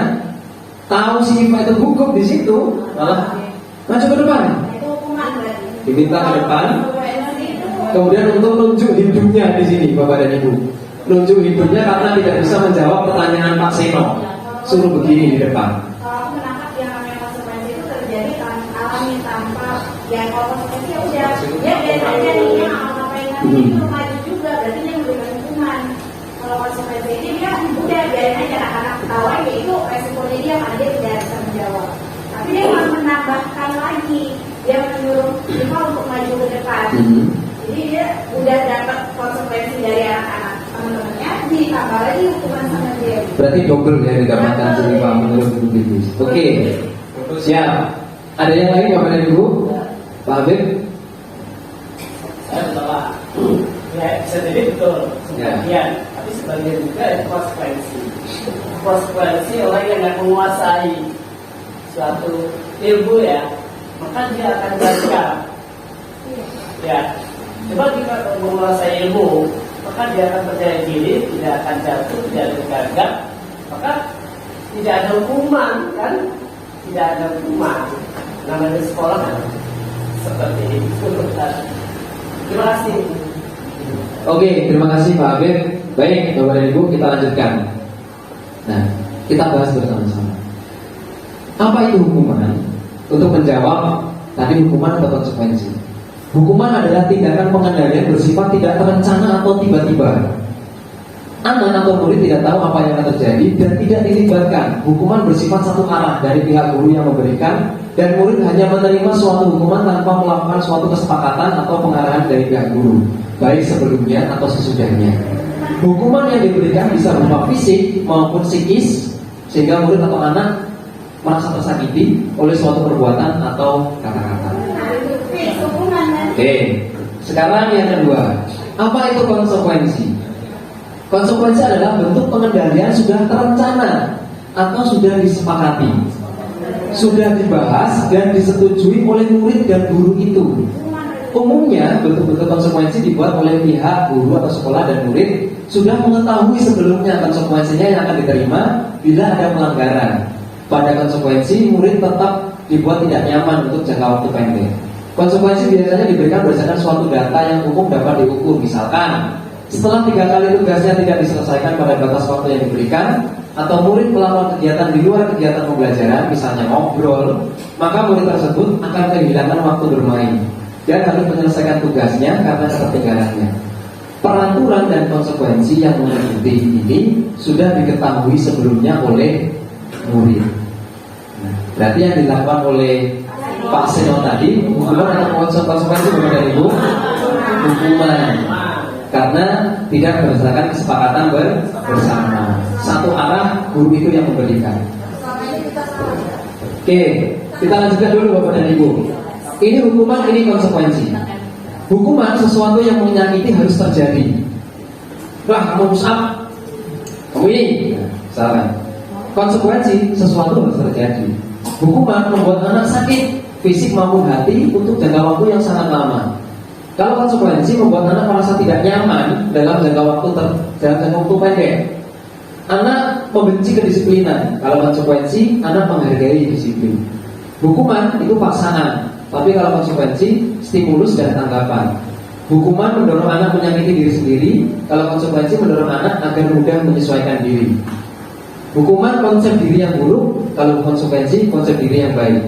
Tahu si Iva itu gugup di situ, malah maju ke depan. Itu hukuman berarti. Diminta ke depan, Konsekuensi itu kemudian untuk nunjuk hidungnya di sini, Bapak dan Ibu. Nunjuk hidungnya karena tidak bisa menjawab pertanyaan Pak Seno. Suruh begini di depan. kalau aku menangkap yang namanya konsekuensi itu terjadi alami tanpa yang kalau konsekuensi ya udah dia biarin aja nih yang ngapain nanti itu maju juga berarti dia memberikan hukuman. Kalau konsekuensi ini dia udah biarin aja anak-anak ketawa ya itu resikonya dia karena dia tidak bisa menjawab. Tapi dia malah menambahkan lagi, dia menyuruh Iva untuk maju ke depan. Jadi dia udah dapat konsekuensi dari anak-anak teman-temannya, ditambah lagi hukuman sama dia. Berarti double ya didapatkan si Iva menurut Ibu Bilqis. Oke. Siap. Ada yang lain Bapak dan Ibu? Pak Habib? Saya menolak. Ya, bisa jadi betul sebagian, tapi sebagian juga itu konsekuensi. Konsekuensi orang yang nggak menguasai suatu ilmu ya, maka dia akan gagal. Ya, coba kita menguasai ilmu, maka dia akan percaya diri, tidak akan jatuh, tidak akan gagal, maka tidak ada hukuman kan? Tidak ada hukuman. Namanya sekolah kan seperti itu. Terima kasih. Oke, terima kasih Pak Habib. Baik, Bapak dan Ibu, kita lanjutkan. Nah, kita bahas bersama-sama. Apa itu hukuman? Untuk menjawab tadi hukuman atau konsekuensi. Hukuman adalah tindakan pengendalian bersifat tidak terencana atau tiba-tiba. Anak atau murid tidak tahu apa yang akan terjadi dan tidak dilibatkan. Hukuman bersifat satu arah dari pihak guru yang memberikan, dan murid hanya menerima suatu hukuman tanpa melakukan suatu kesepakatan atau pengarahan dari pihak guru, baik sebelumnya atau sesudahnya. Hukuman yang diberikan bisa berupa fisik maupun psikis, sehingga murid atau anak merasa tersakiti oleh suatu perbuatan atau kata-kata. Oke, sekarang yang kedua, apa itu konsekuensi? Konsekuensi adalah bentuk pengendalian sudah terencana atau sudah disepakati, sudah dibahas dan disetujui oleh murid dan guru itu. Umumnya bentuk-bentuk konsekuensi dibuat oleh pihak guru atau sekolah dan murid sudah mengetahui sebelumnya konsekuensinya yang akan diterima bila ada pelanggaran. Pada konsekuensi, murid tetap dibuat tidak nyaman untuk jangka waktu pendek. Konsekuensi biasanya diberikan berdasarkan suatu data yang umum dapat diukur. Misalkan, setelah 3 kali tugasnya tidak diselesaikan pada batas waktu yang diberikan, atau murid melakukan kegiatan di luar kegiatan pembelajaran, misalnya ngobrol, maka murid tersebut akan kehilangan waktu bermain dan harus menyelesaikan tugasnya karena ketertinggalannya. Peraturan dan konsekuensi yang mengikuti ini sudah diketahui sebelumnya oleh murid. Nah, berarti yang dilakukan oleh Pak Seno tadi hukuman atau konsekuensi benar Ibu? Hukuman, karena tidak berdasarkan kesepakatan bersama. Satu arah guru itu yang memberikan. Oke, kita lanjutkan dulu Bapak dan Ibu. Ini hukuman, ini konsekuensi. Hukuman sesuatu yang menyakiti harus terjadi. Wah, kamu musab, kamu ini salah. Konsekuensi sesuatu harus terjadi. Hukuman membuat anak sakit fisik maupun hati untuk jangka waktu yang sangat lama. Kalau konsekuensi membuat anak merasa tidak nyaman dalam jangka waktu pendek. Anak membenci kedisiplinan. Kalau konsekuensi, anak menghargai disiplin. Hukuman itu paksaan, tapi kalau konsekuensi, stimulus dan tanggapan. Hukuman mendorong anak menyakiti diri sendiri. Kalau konsekuensi mendorong anak agar mudah menyesuaikan diri. Hukuman konsep diri yang buruk, kalau konsekuensi konsep diri yang baik.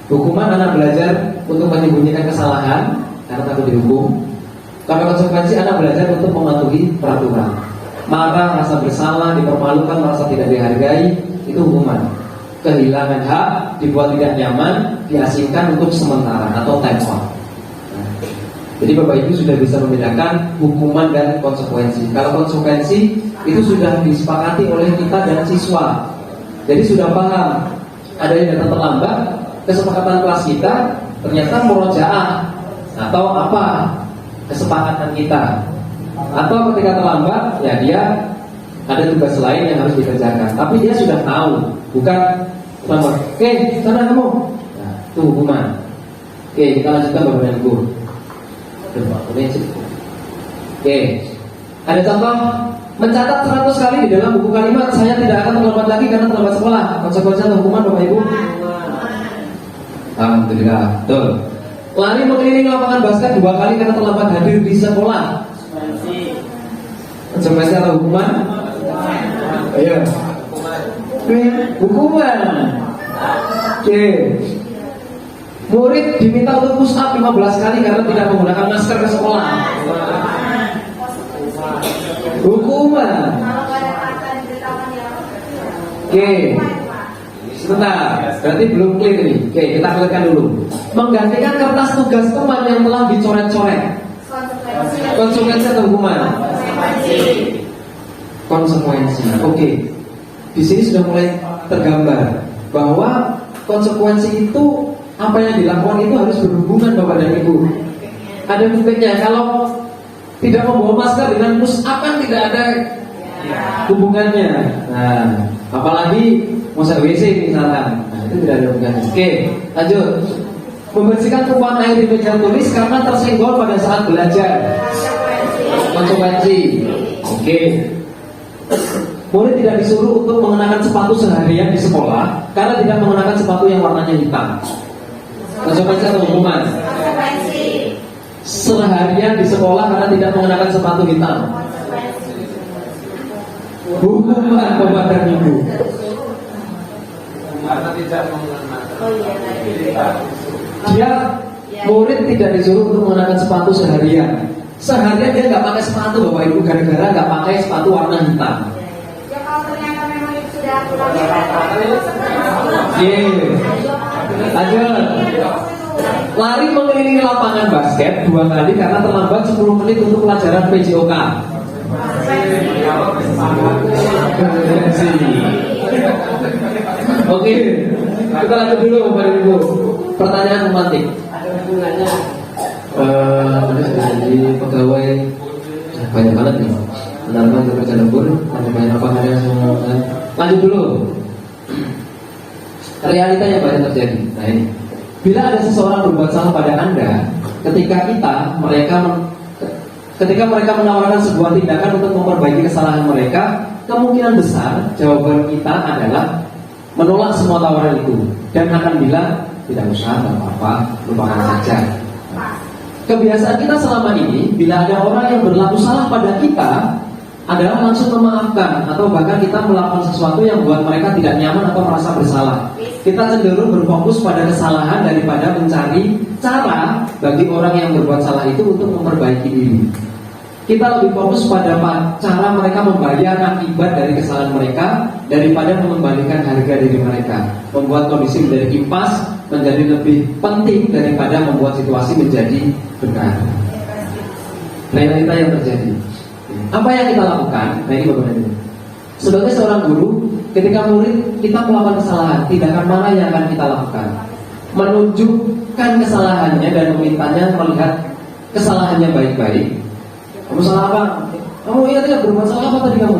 Hukuman anak belajar untuk menyembunyikan kesalahan karena takut dihukum. Kalau konsekuensi anak belajar untuk mematuhi peraturan. Marah, rasa bersalah, dipermalukan, merasa tidak dihargai, itu hukuman. Kehilangan hak, dibuat tidak nyaman, diasingkan untuk sementara atau time out. Jadi Bapak Ibu sudah bisa membedakan hukuman dan konsekuensi. Kalau konsekuensi itu sudah disepakati oleh kita dan siswa. Jadi sudah paham. Ada yang datang terlambat, kesepakatan kelas kita ternyata murojaah atau apa kesepakatan kita. Atau ketika terlambat, ya dia ada tugas lain yang harus dikerjakan. Tapi dia sudah tahu, bukan terlambat. Oke, sana kamu. Nah, itu hukuman. Oke, kita lanjutkan Bapak dan Ibu. Oke, ada contoh mencatat 100 kali di dalam buku kalimat saya tidak akan terlambat lagi karena terlambat sekolah. Konsekuensi atau hukuman Bapak Ibu? Alhamdulillah, betul. Lari mengelilingi lapangan basket 2 kali karena terlambat hadir di sekolah. Konsekuensi atau hukuman? Ayo. Hukuman. Oke. Murid diminta untuk push up 15 kali karena tidak menggunakan masker ke sekolah. Hukuman. Oke. Sebentar, berarti belum clear ini. Oke, kita clearkan dulu. Menggantikan kertas tugas teman yang telah dicoret-coret. Konsekuensi atau hukuman? Konsekuensi. Oke. Di sini sudah mulai tergambar bahwa konsekuensi itu apa yang dilakukan itu harus berhubungan Bapak dan Ibu. Ada efeknya. Kalau tidak membawa masker dengan push up kan tidak ada hubungannya. Nah, apalagi masuk WC misalkan, nah itu tidak ada hubungannya. Oke, lanjut. Membersihkan tumpahan air di meja tulis karena tersenggol pada saat belajar. Konsekuensi. Oke. Murid tidak disuruh untuk mengenakan sepatu seharian di sekolah karena tidak mengenakan sepatu yang warnanya hitam. Konsekuensi atau hukuman? Seharian di sekolah karena tidak mengenakan sepatu hitam. Hukuman Bapak dan Ibu. Karena tidak mengenakan. Dia murid tidak disuruh untuk mengenakan sepatu seharian. Seharian dia nggak pakai sepatu Bapak Ibu gara-gara nggak pakai sepatu warna hitam. Ya kalau ternyata memang itu sudah aturannya Lanjut. Lari mengelilingi lapangan basket 2 kali karena terlambat 10 menit untuk pelajaran PJOK. Oke, kita lanjut dulu Bapak Ibu. Pertanyaan romantik. Ada hubungannya. Jadi pegawai banyak banget nih. Benar-benar kerja lembur, banyak apa yang semua. Lanjut dulu. Realita yang banyak terjadi. Nah ini, bila ada seseorang berbuat salah pada Anda, ketika mereka menawarkan sebuah tindakan untuk memperbaiki kesalahan mereka, kemungkinan besar jawaban kita adalah menolak semua tawaran itu dan akan bilang tidak usah, tidak apa-apa, lupakan saja. Kebiasaan kita selama ini, bila ada orang yang berlaku salah pada kita, adalah langsung memaafkan atau bahkan kita melakukan sesuatu yang buat mereka tidak nyaman atau merasa bersalah. Kita cenderung berfokus pada kesalahan daripada mencari cara bagi orang yang berbuat salah itu untuk memperbaiki diri. Kita lebih fokus pada cara mereka membayar akibat dari kesalahan mereka daripada mengembalikan harga diri mereka. Membuat kondisi menjadi impas menjadi lebih penting daripada membuat situasi menjadi benar. Realita yang terjadi. Apa yang kita lakukan? Nah ini Bapak Ibu. Sebagai seorang guru, ketika murid kita melakukan kesalahan, tindakan mana yang akan kita lakukan? Menunjukkan kesalahannya dan memintanya melihat kesalahannya baik-baik. Kamu salah apa? Kamu tidak berbuat salah apa tadi kamu?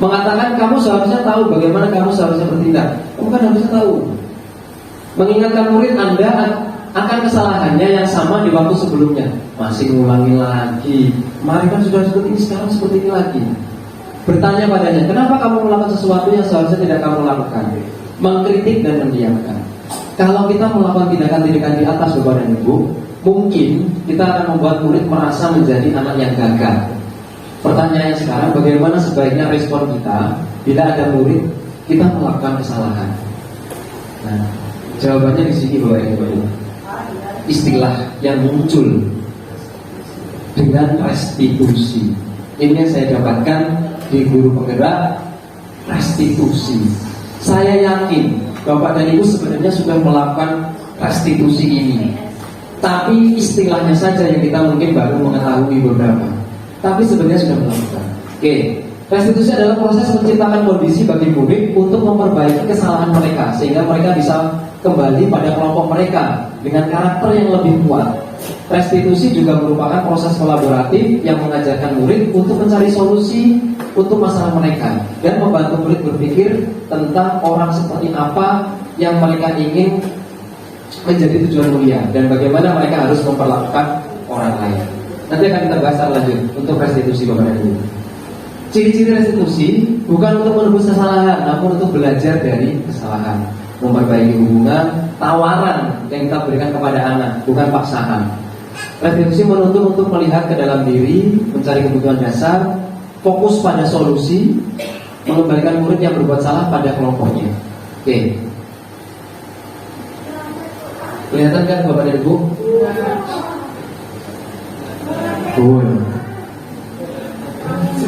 Mengatakan kamu seharusnya tahu bagaimana kamu seharusnya bertindak. Kamu kan harusnya tahu. Mengingatkan murid Anda akan kesalahannya yang sama di waktu sebelumnya. Masih mengulangi lagi. Kemarin kan sudah seperti ini, sekarang seperti ini lagi. Bertanya padanya, kenapa kamu melakukan sesuatu yang seharusnya tidak kamu lakukan? Mengkritik dan mendiamkan. Kalau kita melakukan tindakan-tindakan di atas Bapak dan Ibu, mungkin kita akan membuat murid merasa menjadi anak yang gagal. Pertanyaannya sekarang, bagaimana sebaiknya respon kita bila ada murid kita melakukan kesalahan? Nah, jawabannya di sini Bapak Ibu. Istilah yang muncul dengan restitusi. Ini yang saya dapatkan di guru penggerak, restitusi. Saya yakin Bapak dan Ibu sebenarnya sudah melakukan restitusi ini, tapi istilahnya saja yang kita mungkin baru mengetahui beberapa. Tapi sebenarnya sudah melakukan. Oke, restitusi adalah proses menciptakan kondisi bagi murid untuk memperbaiki kesalahan mereka sehingga mereka bisa kembali pada kelompok mereka dengan karakter yang lebih kuat. Restitusi juga merupakan proses kolaboratif yang mengajarkan murid untuk mencari solusi untuk masalah mereka dan membantu murid berpikir tentang orang seperti apa yang mereka ingin menjadi tujuan mulia dan bagaimana mereka harus memperlakukan orang lain. Nanti akan kita bahas secara lanjut untuk restitusi Bapak dan Ibu. Ciri-ciri restitusi bukan untuk menebus kesalahan, namun untuk belajar dari kesalahan, memperbaiki hubungan, tawaran yang kita berikan kepada anak, bukan paksaan. Restitusi menuntut untuk melihat ke dalam diri, mencari kebutuhan dasar, fokus pada solusi, mengembalikan murid yang berbuat salah pada kelompoknya. Oke. Kelihatan kan Bapak dan Ibu?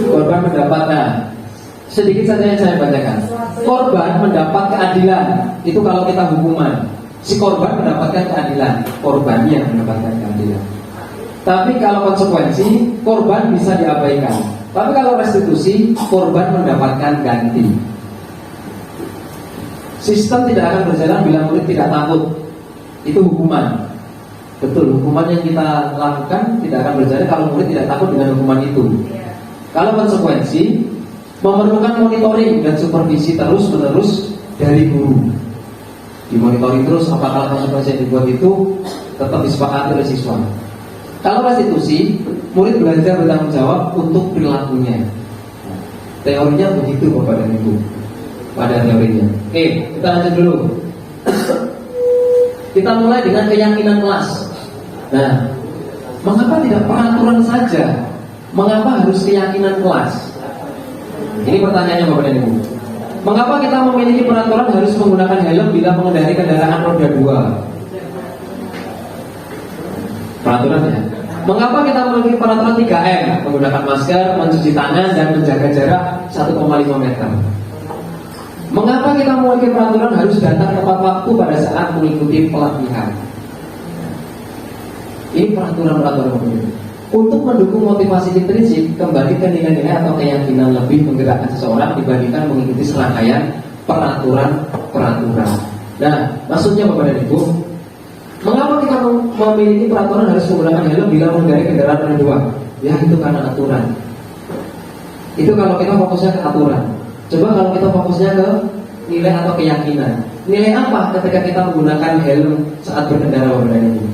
Korban mendapatkan, sedikit saja yang saya bacakan. Korban mendapat keadilan. Itu kalau kita hukuman, si korban mendapatkan keadilan, korbannya mendapatkan keadilan. Tapi kalau konsekuensi, korban bisa diabaikan. Tapi kalau restitusi, korban mendapatkan ganti. Sistem tidak akan berjalan bila murid tidak takut. Itu hukuman. Betul, hukuman yang kita lakukan tidak akan berjalan kalau murid tidak takut dengan hukuman itu. Kalau konsekuensi, memerlukan monitoring dan supervisi terus-menerus dari guru. Dimonitoring terus apakah konsekuensi yang dibuat itu tetap disepakati oleh siswa. Kalau restitusi, murid belajar bertanggung jawab untuk perilakunya. Teorinya begitu Bapak dan Ibu. Pada teorinya. Oke, kita lanjut dulu. Kita mulai dengan keyakinan kelas. Nah, mengapa tidak peraturan saja? Mengapa harus keyakinan kelas? Ini pertanyaannya Bapak dan Ibu. Mengapa kita memiliki peraturan harus menggunakan helm bila mengendarai kendaraan roda 2? Peraturan ya. Mengapa kita memiliki peraturan 3M? Menggunakan masker, mencuci tangan, dan menjaga jarak 1,5 meter. Mengapa kita memiliki peraturan harus datang tepat waktu pada saat mengikuti pelatihan? Ini peraturan-peraturan begini. Untuk mendukung motivasi intrinsik, kembali ke nilai-nilai atau keyakinan lebih menggerakkan seseorang dibandingkan mengikuti serangkaian peraturan-peraturan. Nah, maksudnya Bapak dan Ibu, mengapa kita memiliki peraturan harus menggunakan helm bila mengendarai kendaraan roda 2? Ya, itu karena aturan. Itu kalau kita fokusnya ke aturan. Coba kalau kita fokusnya ke nilai atau keyakinan. Nilai apa ketika kita menggunakan helm saat berkendara Bapak dan Ibu?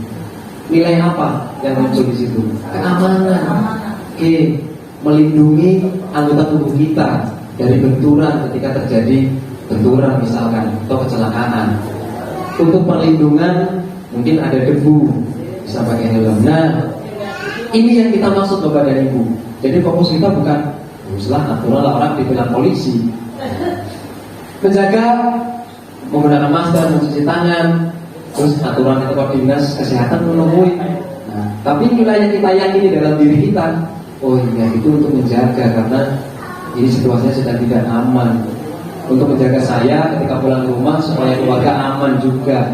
Nilai apa yang muncul di situ? Keamanan. Oke, melindungi anggota tubuh kita dari benturan ketika terjadi benturan misalkan atau kecelakaan. Untuk perlindungan mungkin ada debu, bisa pakai helm. Nah, ini yang kita maksud Bapak dan Ibu. Jadi fokus kita bukan setelah aturan lah orang dibilang polisi. Menjaga, menggunakan masker, mencuci tangan, terus aturan atau dinas kesehatan menemui. Nah, tapi nilai yang kita yakini dalam diri kita, oh iya itu untuk menjaga karena ini situasinya sedang tidak aman. Untuk menjaga saya ketika pulang ke rumah supaya keluarga aman juga.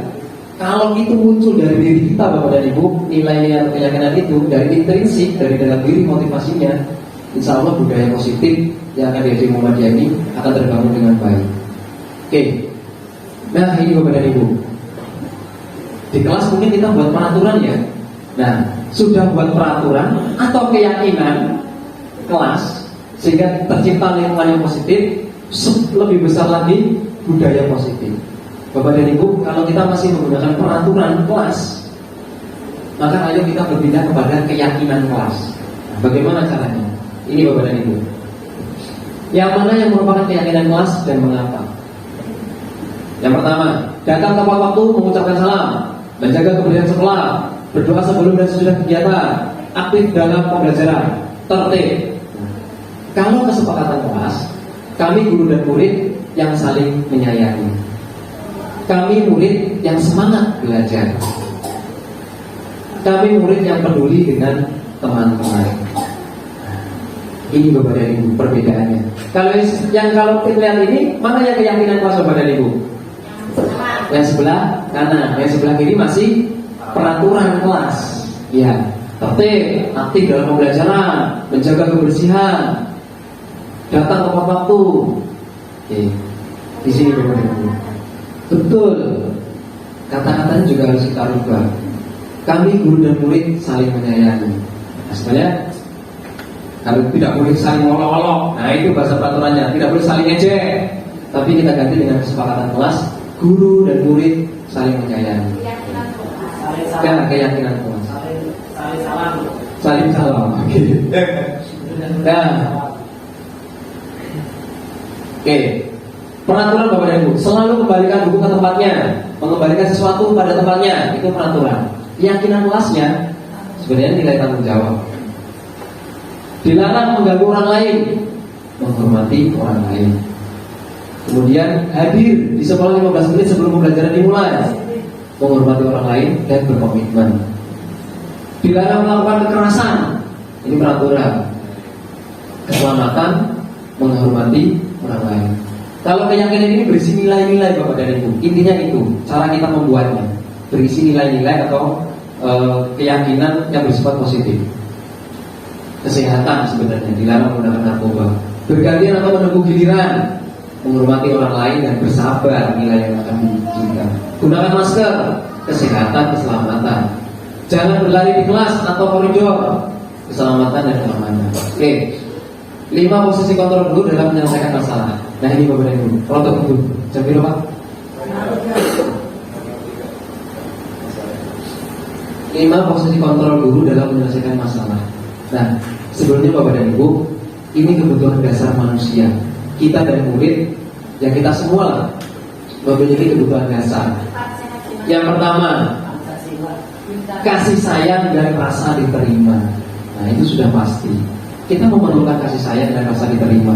Kalau itu muncul dari diri kita Bapak dan Ibu, nilai-nilai atau keyakinan itu dari intrinsik, dari dalam diri motivasinya, insya Allah budaya positif yang akan diajari Muhammadiyah ini akan terbangun dengan baik. Oke, nah ini Bapak dan Ibu. Di kelas mungkin kita buat peraturan ya. Nah, sudah buat peraturan atau keyakinan kelas sehingga tercipta lingkungan yang positif, lebih besar lagi budaya positif. Bapak dan Ibu, kalau kita masih menggunakan peraturan kelas, maka ayo kita berpindah kepada keyakinan kelas. Nah, bagaimana caranya? Ini Bapak dan Ibu. Yang mana yang merupakan keyakinan kelas dan mengapa? Yang pertama, datang tepat waktu mengucapkan salam, menjaga kebersihan sekolah, berdoa sebelum dan sesudah kegiatan, aktif dalam pembelajaran, tertib. Kalau kesepakatan kelas, kami guru dan murid yang saling menyayangi. Kami murid yang semangat belajar. Kami murid yang peduli dengan teman-teman. Ini Bapak dan Ibu perbedaannya. Kalau kita lihat ini, mana yang keyakinan kelas Bapak dan Ibu? Yang sebelah kanan, yang sebelah kiri masih peraturan kelas. Ya, tertib, aktif dalam pembelajaran, menjaga kebersihan, datang tepat waktu. Oke, di sini Bapak dan Ibu. Betul. Kata-katanya juga harus kita rubah. Kami guru dan murid saling menyayangi. Nah, sebenarnya kalau tidak boleh saling olok-olok, nah itu bahasa peraturannya. Tidak boleh saling ejek. Tapi kita ganti dengan kesepakatan kelas, guru dan murid saling menyayangi. Ya, keyakinan kelas. Saling salam. Nah, oke. Peraturan Bapak dan Ibu, selalu kembalikan buku ke tempatnya, mengembalikan sesuatu pada tempatnya, itu peraturan. Keyakinan kelasnya sebenarnya nilai tanggung jawab. Dilarang mengganggu orang lain, menghormati orang lain. Kemudian hadir di sekolah 15 menit sebelum pembelajaran dimulai, menghormati orang lain dan berkomitmen. Dilarang melakukan kekerasan, ini peraturan. Keselamatan, menghormati orang lain. Kalau keyakinan ini berisi nilai-nilai Bapak dan Ibu, intinya itu, cara kita membuatnya berisi nilai-nilai atau keyakinan yang bersifat positif. Kesehatan sebenarnya, dilarang menggunakan narkoba. Bergantian atau menunggu giliran, menghormati orang lain dan bersabar nilai yang akan diujikan. Gunakan masker, kesehatan, keselamatan. Jangan berlari di kelas atau koridor, keselamatan dan keamanan. Oke. 5 posisi kontrol guru dalam menyelesaikan masalah. Nah ini Bapak dan Ibu, rontok guru. Jam berapa Pak? 5 posisi kontrol guru dalam menyelesaikan masalah. Nah, sebelumnya Bapak dan Ibu, ini kebutuhan dasar manusia. Kita dan murid, ya kita semua lah, memiliki kebutuhan dasar. Yang pertama, kasih sayang dan rasa diterima. Nah itu sudah pasti. Kita memerlukan kasih sayang dan rasa diterima.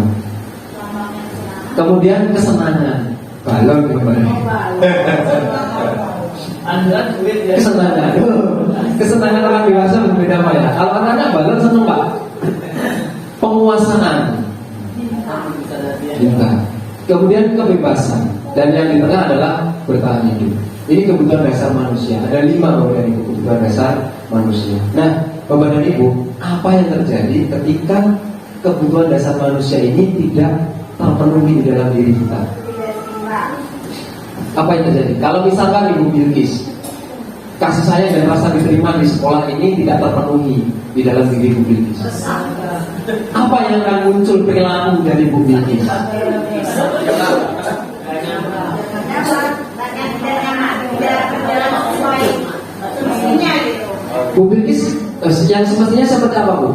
Kemudian kesenangan. Balon gimana? Anda duit ya. Kesenangan. Kesenangan orang dewasa berbeda Pak ya. Kalau anak-anak balon seneng Pak. Penguasaan. Juga. Kemudian kebebasan. Dan yang di tengah adalah bertahan hidup. Ini kebutuhan dasar manusia. Ada 5 Bapak dan Ibu kebutuhan dasar manusia. Nah, Bapak dan Ibu, apa yang terjadi ketika kebutuhan dasar manusia ini tidak terpenuhi di dalam diri kita? Apa yang terjadi? Kalau misalkan Ibu Bilkis, kasih sayang dan rasa diterima di sekolah ini tidak terpenuhi di dalam diri Ibu Bilkis, apa yang akan muncul perilaku dari Ibu Bilkis? Bu Bilkis yang semestinya seperti apa Bu?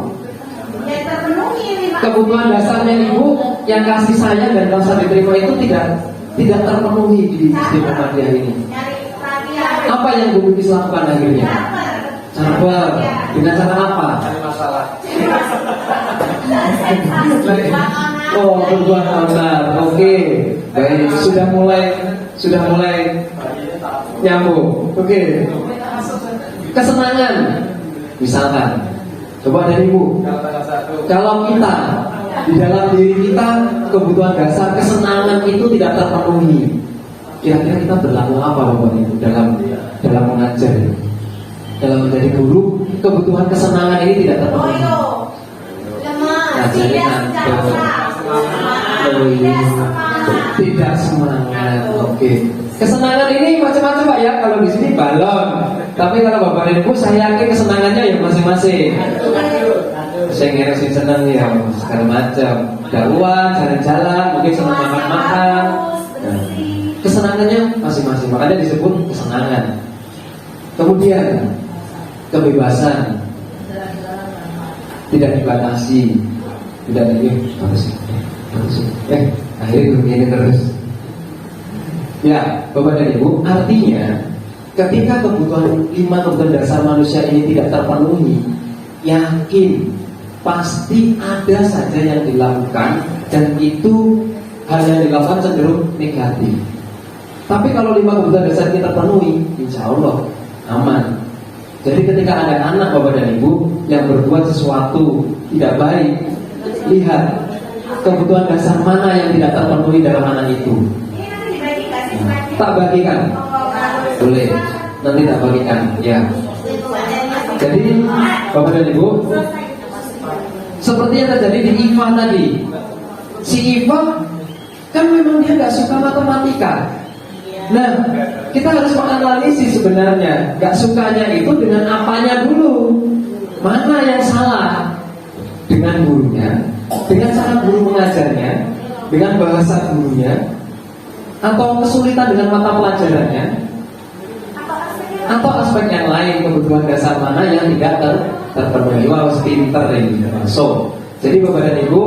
Kebutuhan dasarnya Ibu yang kasih sayang dan rasa diterima itu tidak terpenuhi di Muhammadiyah ini. Apa yang Bu Bilkis lakukan akhirnya? Sabar. Dengan cara apa? Cari masalah. Oh, berbuat benar. Oke, baik. Sudah mulai nyambung. Oke. Kesenangan, misalkan, coba dari Ibu, kalau kita di dalam diri kita kebutuhan dasar kesenangan itu tidak terpenuhi, kira-kira kita berlaku apa Bapak Ibu dalam mengajar, dalam menjadi guru? Kebutuhan kesenangan ini tidak terpenuhi. Tidak semangat. Oke. Kesenangan ini macam-macam Pak ya. Kalau di sini balon. Tapi kalau Bapak dan Ibu, saya yakin kesenangannya ya masing-masing. Saya ngeresin senang ya segala macam. Dakwah, jalan-jalan, mungkin senang makan-makan. Nah, kesenangannya masing-masing. Makanya disebut kesenangan. Kemudian kebebasan, tidak dibatasi, tidak harus. Akhirnya begini terus. Ya, Bapak dan Ibu, artinya ketika kebutuhan 5 kebutuhan dasar manusia ini tidak terpenuhi, yakin pasti ada saja yang dilakukan dan itu hal yang dilakukan cenderung negatif. Tapi kalau 5 kebutuhan dasar ini terpenuhi, insya Allah aman. Jadi ketika ada anak Bapak dan Ibu yang berbuat sesuatu tidak baik, lihat kebutuhan dasar mana yang tidak terpenuhi dalam anak itu. Tak bagikan, boleh. Nanti tak bagikan, ya. Jadi Bapak dan Ibu, seperti yang terjadi di Iva tadi. Si Iva kan memang dia nggak suka matematika. Nah, kita harus menganalisis sebenarnya nggak sukanya itu dengan apanya dulu. Mana yang salah? Dengan gurunya, dengan cara guru mengajarnya, dengan bahasa gurunya, atau kesulitan dengan mata pelajarannya, atau aspek yang lain, kebutuhan dasar mana yang tidak terpenuhi. Wah, pinter ini. So, jadi Bapak dan Ibu,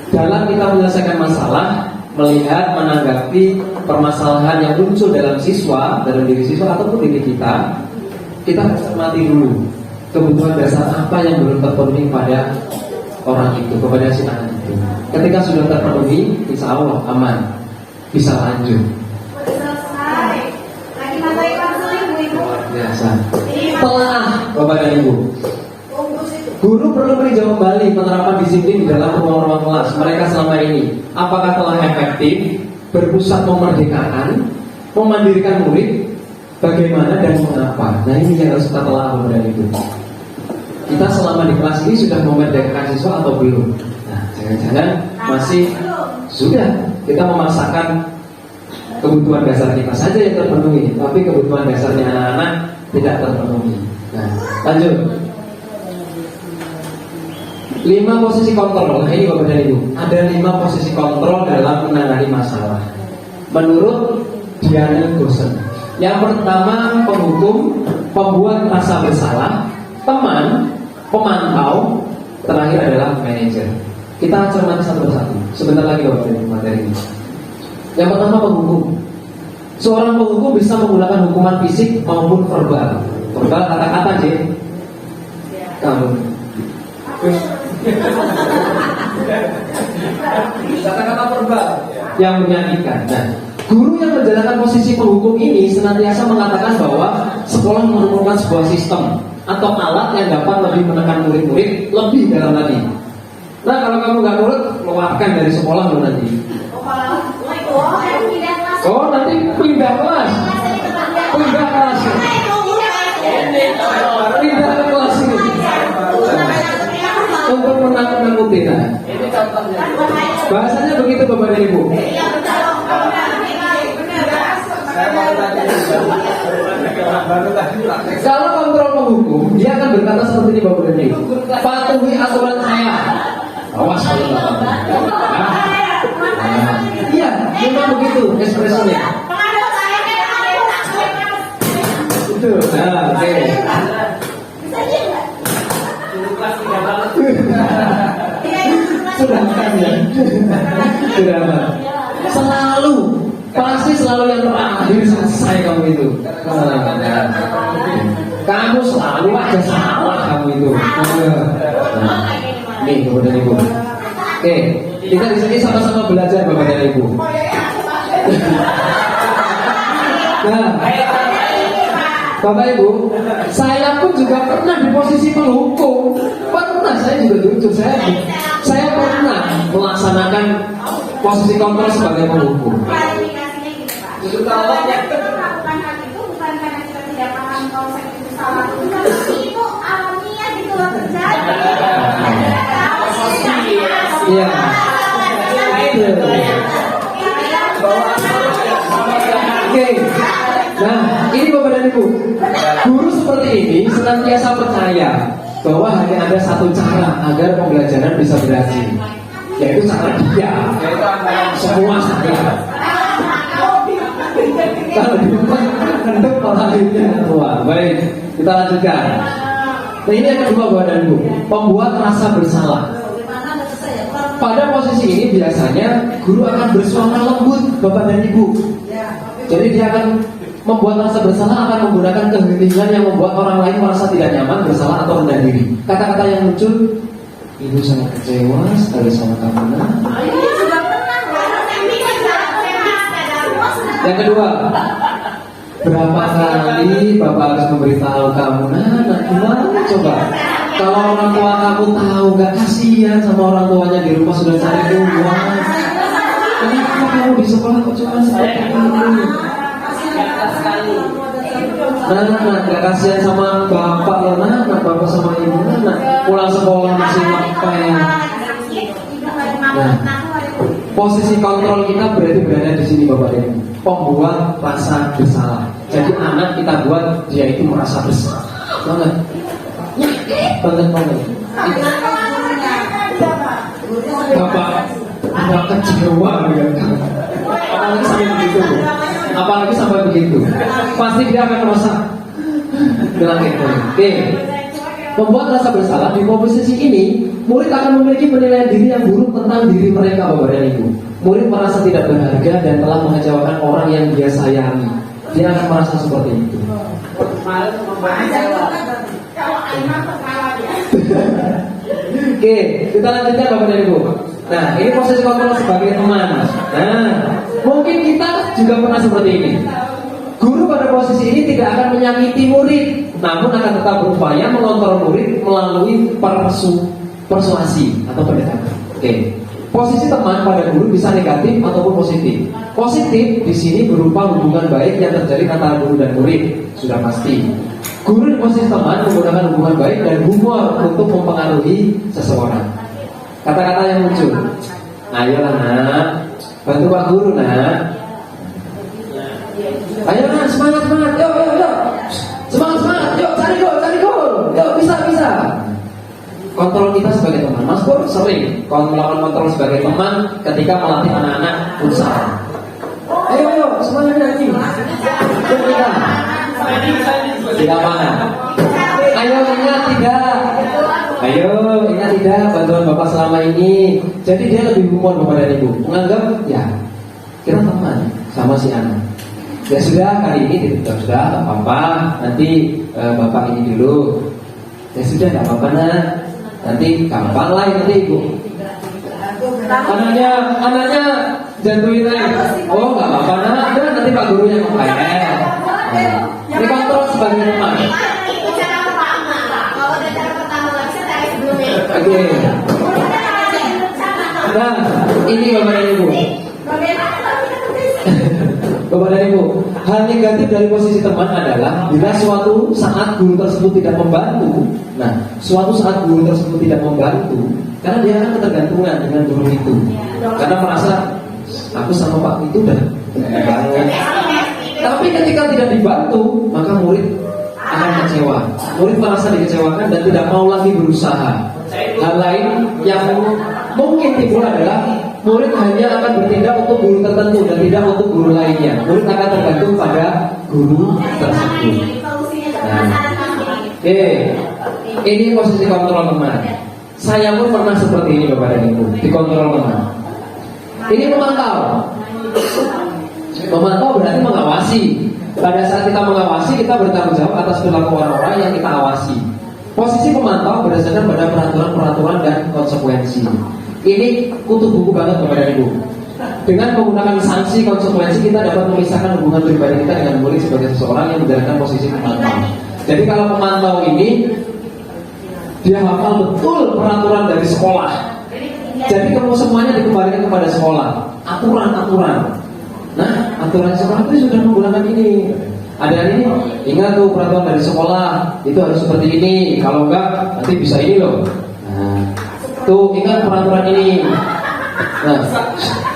dalam kita menyelesaikan masalah, melihat, menanggapi permasalahan yang muncul dalam siswa, dalam diri siswa ataupun diri kita harus cermati dulu kebutuhan dasar apa yang belum terpenuhi pada orang itu, kepada si anak itu. Ketika sudah terpenuhi, insya Allah aman, bisa lanjut. Selesai. Lagi materi konseling Bu Ibu. Biasa. Telah Bapak dan Ibu, Bungkus itu. guru perlu meninjau kembali penerapan disiplin di dalam ruang-ruang kelas mereka selama ini. Apakah telah efektif, berpusat memerdekakan, memandirikan murid, bagaimana dan mengapa? Nah ini yang harus kita telah Bapak dan Ibu. Kita selama di kelas ini sudah memerdekakan siswa atau belum? Nah, jangan-jangan masih sudah kita memaksakan kebutuhan dasar kita saja yang terpenuhi, tapi kebutuhan dasarnya anak-anak tidak terpenuhi. Nah, lanjut. 5 posisi kontrol. Nah, ini Bapak dan Ibu, ada 5 posisi kontrol dalam menangani masalah menurut Diana Gosen. Yang pertama penghukum, pembuat rasa bersalah, teman, pemantau, terakhir adalah manajer. Kita cermati satu persatu. Sebentar lagi Bapak dan Ibu materi ini. Yang pertama penghukum. Seorang penghukum bisa menggunakan hukuman fisik maupun verbal. Verbal kata-kata aja. Kamu. Kata-kata verbal yang menyakitkan. Nah, guru yang menjalankan posisi penghukum ini senantiasa mengatakan bahwa sekolah merupakan sebuah sistem atau alat yang dapat lebih menekan murid-murid lebih dalam lagi. Nah, kalau kamu nggak nurut, keluarkan dari sekolah lo nanti. Oh, nanti pindah kelas. Pindah kelas. Pindah ke kelas ini. Untuk menakut-nakuti. Nah, bahasanya begitu Bapak dan Ibu. Kalau kontrol penghukum, dia akan berkata seperti ini Bapak dan Ibu. Patuhi aturan saya. Awas kalau iya, memang begitu ekspresinya. Itu, nah, oke. Sudah kan ya? Sudah kan? Selalu, pasti selalu yang terakhir selesai kamu itu. Kamu selalu aja salah kamu itu. Nih, Bapak dan Ibu. Oke, kita di sini sama-sama belajar Bapak dan Ibu. Nah, Bapak Ibu, saya pun juga pernah di posisi penghukum. Pernah, saya juga jujur, saya pernah melaksanakan posisi kontrol sebagai penghukum. Klarifikasinya gitu Pak. Kalau kita melakukan hal itu bukan karena kita tidak paham konsep itu salah, tapi itu alamiah gitu loh terjadi. Iya. Oke. Nah, ini Bapak dan Ibu, guru seperti ini senantiasa percaya bahwa hanya ada satu cara agar pembelajaran bisa berhasil, yaitu cara dia. Semua saja. Kalau di rumah kenduk malah tua. Baik, kita lanjutkan. Nah, ini yang kedua Bapak dan Ibu, pembuat rasa bersalah. Pada posisi ini biasanya guru akan bersuara lembut Bapak dan Ibu. Jadi dia akan membuat rasa bersalah, akan menggunakan keheningan yang membuat orang lain merasa tidak nyaman, bersalah atau rendah diri. Kata-kata yang muncul, ibu sangat kecewa sekali sama kamu. Yang kedua, berapa kali Bapak harus memberitahu kamu, nak gimana coba? Kalau orang tua kamu tahu, gak kasihan sama orang tuanya di rumah sudah cari uang. Kenapa kamu di sekolah kok cuma seperti ini? Nah, gak kasihan sama bapak ya, nah, bapak sama ibu, nah, pulang sekolah masih ngapain? Nah, posisi kontrol kita berarti berada di sini Bapak dan Ibu. Pembuat rasa bersalah. Jadi anak kita buat dia itu merasa bersalah. Banget. Bapak kecewa dengan kamu. Apalagi sampai begitu. Pasti dia akan merasa bilang gitu. Oke. Membuat rasa bersalah di posisi ini, murid akan memiliki penilaian diri yang buruk tentang diri mereka Bapak dan Ibu. Murid merasa tidak berharga dan telah mengecewakan orang yang dia sayangi. Dia akan merasa seperti itu. Oke, kita lanjutkan Bapak dan Ibu. Nah, ini posisi kontrol sebagai teman. Nah, mungkin kita juga pernah seperti ini. Guru pada posisi ini tidak akan menyakiti murid, namun akan tetap berupaya mengontrol murid melalui persuasi atau pendekatan. Oke. Posisi teman pada guru bisa negatif ataupun positif. Positif di sini berupa hubungan baik yang terjadi antara guru dan murid, sudah pasti. Guru di posisi teman menggunakan hubungan baik dan humor untuk mempengaruhi seseorang. Kata-kata yang muncul, ayolah nak, Bantu Pak Guru, nak. Ayo nak, semangat, yuk. Semangat, yuk, cari gol. Yuk, bisa. Kontrol kita sebagai teman. Mas Pur sering melakukan kontrol sebagai teman ketika melatih anak-anak futsal. Ayo, semangat lagi. Yuk kita. Tidak mana? Ayo ingat tidak bantuan Bapak selama ini. Jadi dia lebih humor Bapak dan Ibu. Menganggap ya kita teman sama si anak. Ya sudah, kali ini sudah tak apa-apa. Nanti Bapak ini dulu. Ya sudah, tak apa-apa nak. Nanti gampang lah nanti Ibu. Anaknya jantuin aja. Oh nggak apa-apa nak. Nanti Pak Gurunya membayar. Ini kontrol sebagai teman. Oke. Nah, ini Bapak dan Ibu. Bapak dan Ibu, hal negatif dari posisi teman adalah bila suatu saat guru tersebut tidak membantu. Nah, suatu saat guru tersebut tidak membantu, karena dia akan ketergantungan dengan guru itu. Karena merasa aku sama Pak itu udah banget. Tapi ketika tidak dibantu, maka murid akan kecewa. Murid merasa dikecewakan dan tidak mau lagi berusaha. Hal lain yang mungkin timbul adalah murid hanya akan bertindak untuk guru tertentu dan tidak untuk guru lainnya. Murid akan tergantung pada guru tersebut. Ini posisi kontrol teman. Saya pun pernah seperti ini Bapak dan Ibu, dikontrol teman. Ini memantau. Memantau berarti mengawasi. Pada saat kita mengawasi, kita bertanggung jawab atas perilaku orang-orang yang kita awasi. Posisi pemantau berdasarkan pada peraturan-peraturan dan konsekuensi. Ini kutu buku banget Bapak dan Ibu. Dengan menggunakan sanksi konsekuensi, kita dapat memisahkan hubungan pribadi kita dengan murid sebagai seseorang yang menjalankan posisi pemantau. Jadi kalau pemantau ini dia hafal betul peraturan dari sekolah. Jadi kamu semuanya dikembalikan kepada sekolah. Aturan-aturan. Nah, aturan sekolah itu sudah menggunakan ini. Ada ini, ingat tuh peraturan dari sekolah itu harus seperti ini. Kalau enggak, nanti bisa ini loh. Nah, tuh ingat peraturan ini. Nah,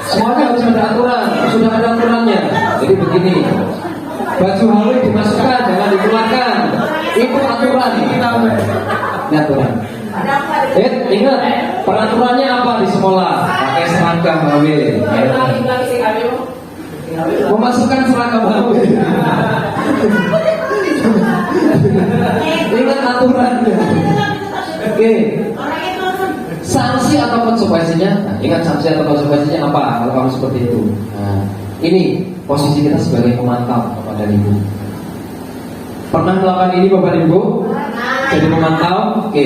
semuanya harus ada aturan, sudah ada aturannya. Jadi begini, baju halus dimasukkan, jangan dikeluarkan. Itu aturan. Ini aturan. Ingat peraturannya apa di sekolah? Pakai seragam HW. Memasukkan seragam HW. Ingat aturannya. Oke. Sanksi atau konsekuensinya? Nah, ingat sanksi atau konsekuensinya apa kalau kamu seperti itu? Nah, ini posisi kita sebagai pemantau Bapak dan Ibu. Pernah melakukan ini Bapak dan Ibu? Jadi pemantau? Oke.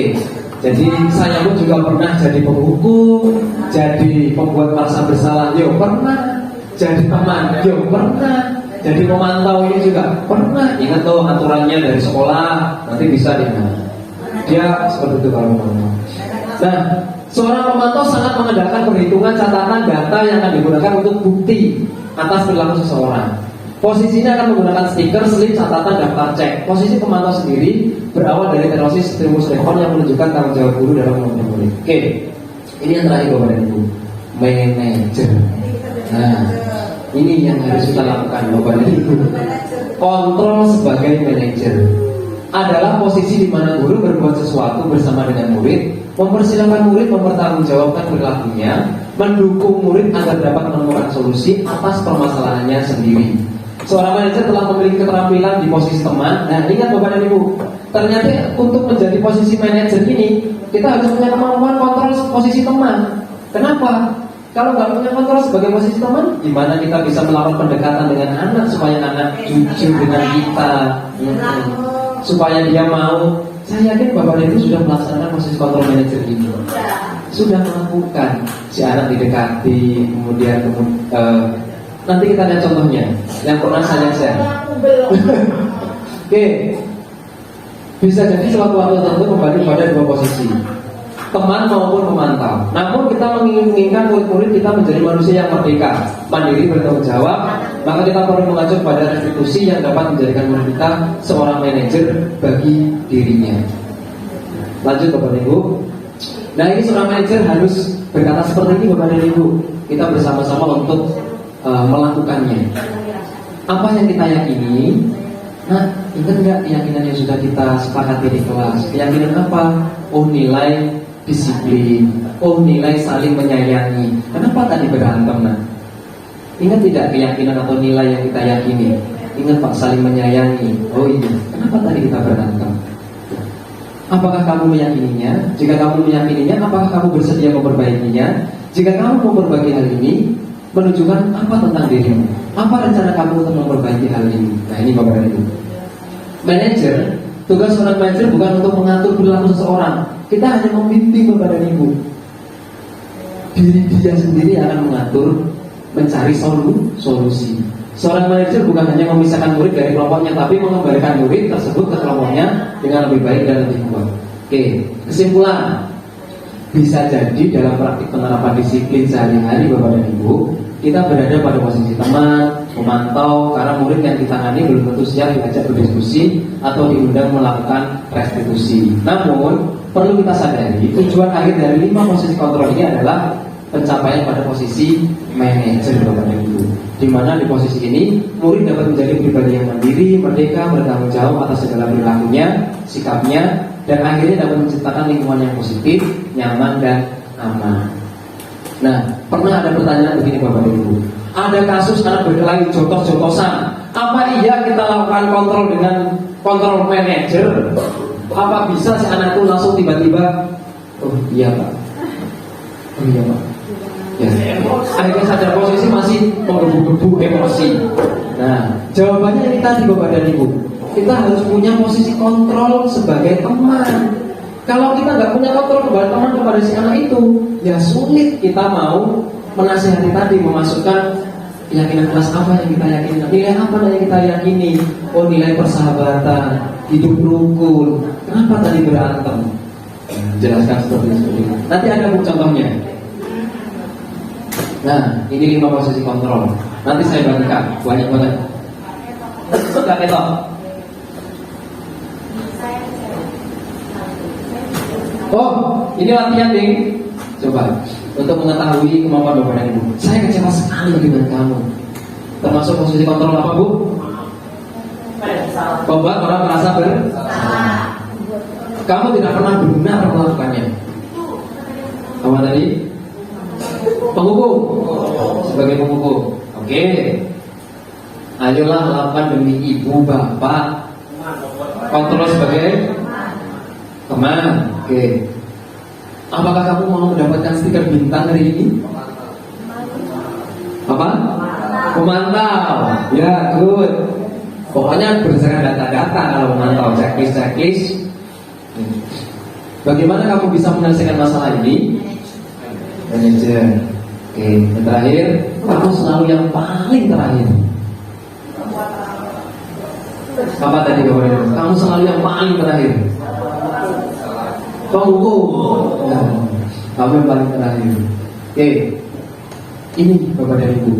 Jadi saya pun juga pernah jadi penghukum, jadi pembuat merasa bersalah. Yo pernah. Jadi teman. Yo pernah. Jadi pemantau ini juga pernah. Ingat tuh aturannya dari sekolah. Nanti bisa dia seperti itu kalau mau. Nah, seorang pemantau sangat mengandalkan perhitungan catatan data yang akan digunakan untuk bukti atas perilaku seseorang. Posisinya akan menggunakan stiker, slip, catatan, daftar cek. Posisi pemantau sendiri berawal dari teorisis stimulus respon yang menunjukkan tanggung jawab guru dalam mengajar murid. Oke, ini yang terakhir Bapak dan Ibu, manajer. Nah, ini yang harus kita lakukan Bapak dan Ibu. Kontrol sebagai manajer adalah posisi di mana guru berbuat sesuatu bersama dengan murid, mempersilahkan murid mempertanggungjawabkan perilakunya, mendukung murid agar dapat menemukan solusi atas permasalahannya sendiri. Seorang manajer telah memiliki keterampilan di posisi teman. Nah, ingat Bapak dan Ibu, ternyata untuk menjadi posisi manajer ini kita harus punya kemampuan kontrol posisi teman. Kenapa? Kalau nggak punya kontrol sebagai posisi teman, gimana kita bisa melakukan pendekatan dengan anak supaya anak jujur dengan kita? Supaya dia mau. Saya yakin Bapak dan Ibu sudah melaksanakan posisi kontrol manajer ini. Sudah melakukan. Si anak didekati, kemudian nanti kita lihat contohnya yang pernah saya share. Oke. Bisa jadi suatu waktu tertentu kembali pada dua posisi, teman maupun pemantau. Namun kita menginginkan murid-murid kita menjadi manusia yang merdeka, mandiri, bertanggung jawab. Maka kita perlu mengacu pada restitusi yang dapat menjadikan murid kita seorang manajer bagi dirinya. Lanjut Bapak dan Ibu. Nah, ini seorang manajer harus berkata seperti ini Bapak dan Ibu. Kita bersama-sama untuk melakukannya. Apa yang kita yakini? Nah, ingat nggak keyakinan yang sudah kita sepakati di kelas? Keyakinan apa? Oh, nilai disiplin. Oh, nilai saling menyayangi. Kenapa tadi berantem? Nah, ingat tidak keyakinan atau nilai yang kita yakini? Ingat Pak, saling menyayangi. Oh iya, kenapa tadi kita berantem? Apakah kamu meyakininya? Jika kamu meyakininya, apakah kamu bersedia memperbaikinya? Jika kamu mau berbagi hal ini, menunjukkan apa tentang dirimu? Apa rencana kamu untuk memperbaiki hal ini? Nah, ini Bapak dan Ibu. Manajer, tugas seorang manajer bukan untuk mengatur perilaku seseorang. Kita hanya membimbing Bapak dan Ibu. Diri dia sendiri akan mengatur, mencari solusi. Seorang manajer bukan hanya memisahkan murid dari kelompoknya, tapi mengembalikan murid tersebut ke kelompoknya dengan lebih baik dan lebih kuat. Oke, kesimpulan. Bisa jadi dalam praktik penerapan disiplin sehari-hari Bapak dan Ibu, kita berada pada posisi teman, memantau, karena murid yang ditangani belum tentu siap diajak berdiskusi atau diundang melakukan restitusi. Namun, perlu kita sadari, tujuan akhir dari 5 posisi kontrol ini adalah pencapaian pada posisi manajer Bapak dan Ibu, di mana di posisi ini murid dapat menjadi pribadi yang mandiri, merdeka, bertanggung jawab atas segala perilakunya, sikapnya, dan akhirnya dapat menciptakan lingkungan yang positif, nyaman, dan aman. Nah, pernah ada pertanyaan begini Bapak dan Ibu, ada kasus anak berkelahi jotos-jotosan, apa iya kita lakukan kontrol dengan kontrol manajer? Apa bisa si anak itu langsung tiba-tiba, oh iya Pak, oh iya Pak, ya, akhirnya sadar posisi masih menggebu-gebu emosi. Nah, jawabannya ini tadi Bapak dan Ibu, kita harus punya posisi kontrol sebagai teman. Kalau kita nggak punya kontrol kepada teman kepada si anak itu, ya sulit kita mau menasihati tadi, memasukkan keyakinan kelas apa yang kita yakini, nilai apa yang kita yakini. Oh, nilai persahabatan, hidup rukun. Kenapa tadi berantem? Jelaskan seperti itu. Nanti ada contohnya. Nah, ini 5 posisi kontrol. Nanti saya bagikan banyak banget. Sudah ketok. Oh, ini latihan ding. Coba untuk mengetahui kemampuan Bapak dan Ibu. Saya kecewa sekali dengan kamu. Termasuk posisi kontrol apa Bu? Membuat orang merasa bersalah. Kamu tidak pernah benar melakukannya. Apa tadi? Penghukum. Sebagai penghukum. Oke. Ayolah lakukan demi ibu bapak. Kontrol sebagai teman. Oke. Apakah kamu mau mendapatkan stiker bintang hari ini? Apa? Memantau. Ya, good. Pokoknya berdasarkan data-data kalau memantau, checklist. Bagaimana kamu bisa menyelesaikan masalah ini? Manajer. Oke, yang terakhir, kamu selalu yang paling terakhir. Apa tadi Bapak? Kamu selalu yang paling terakhir. Penghukum. Ya, kamu yang paling terakhir. Oke, ini Bapak dan Ibu.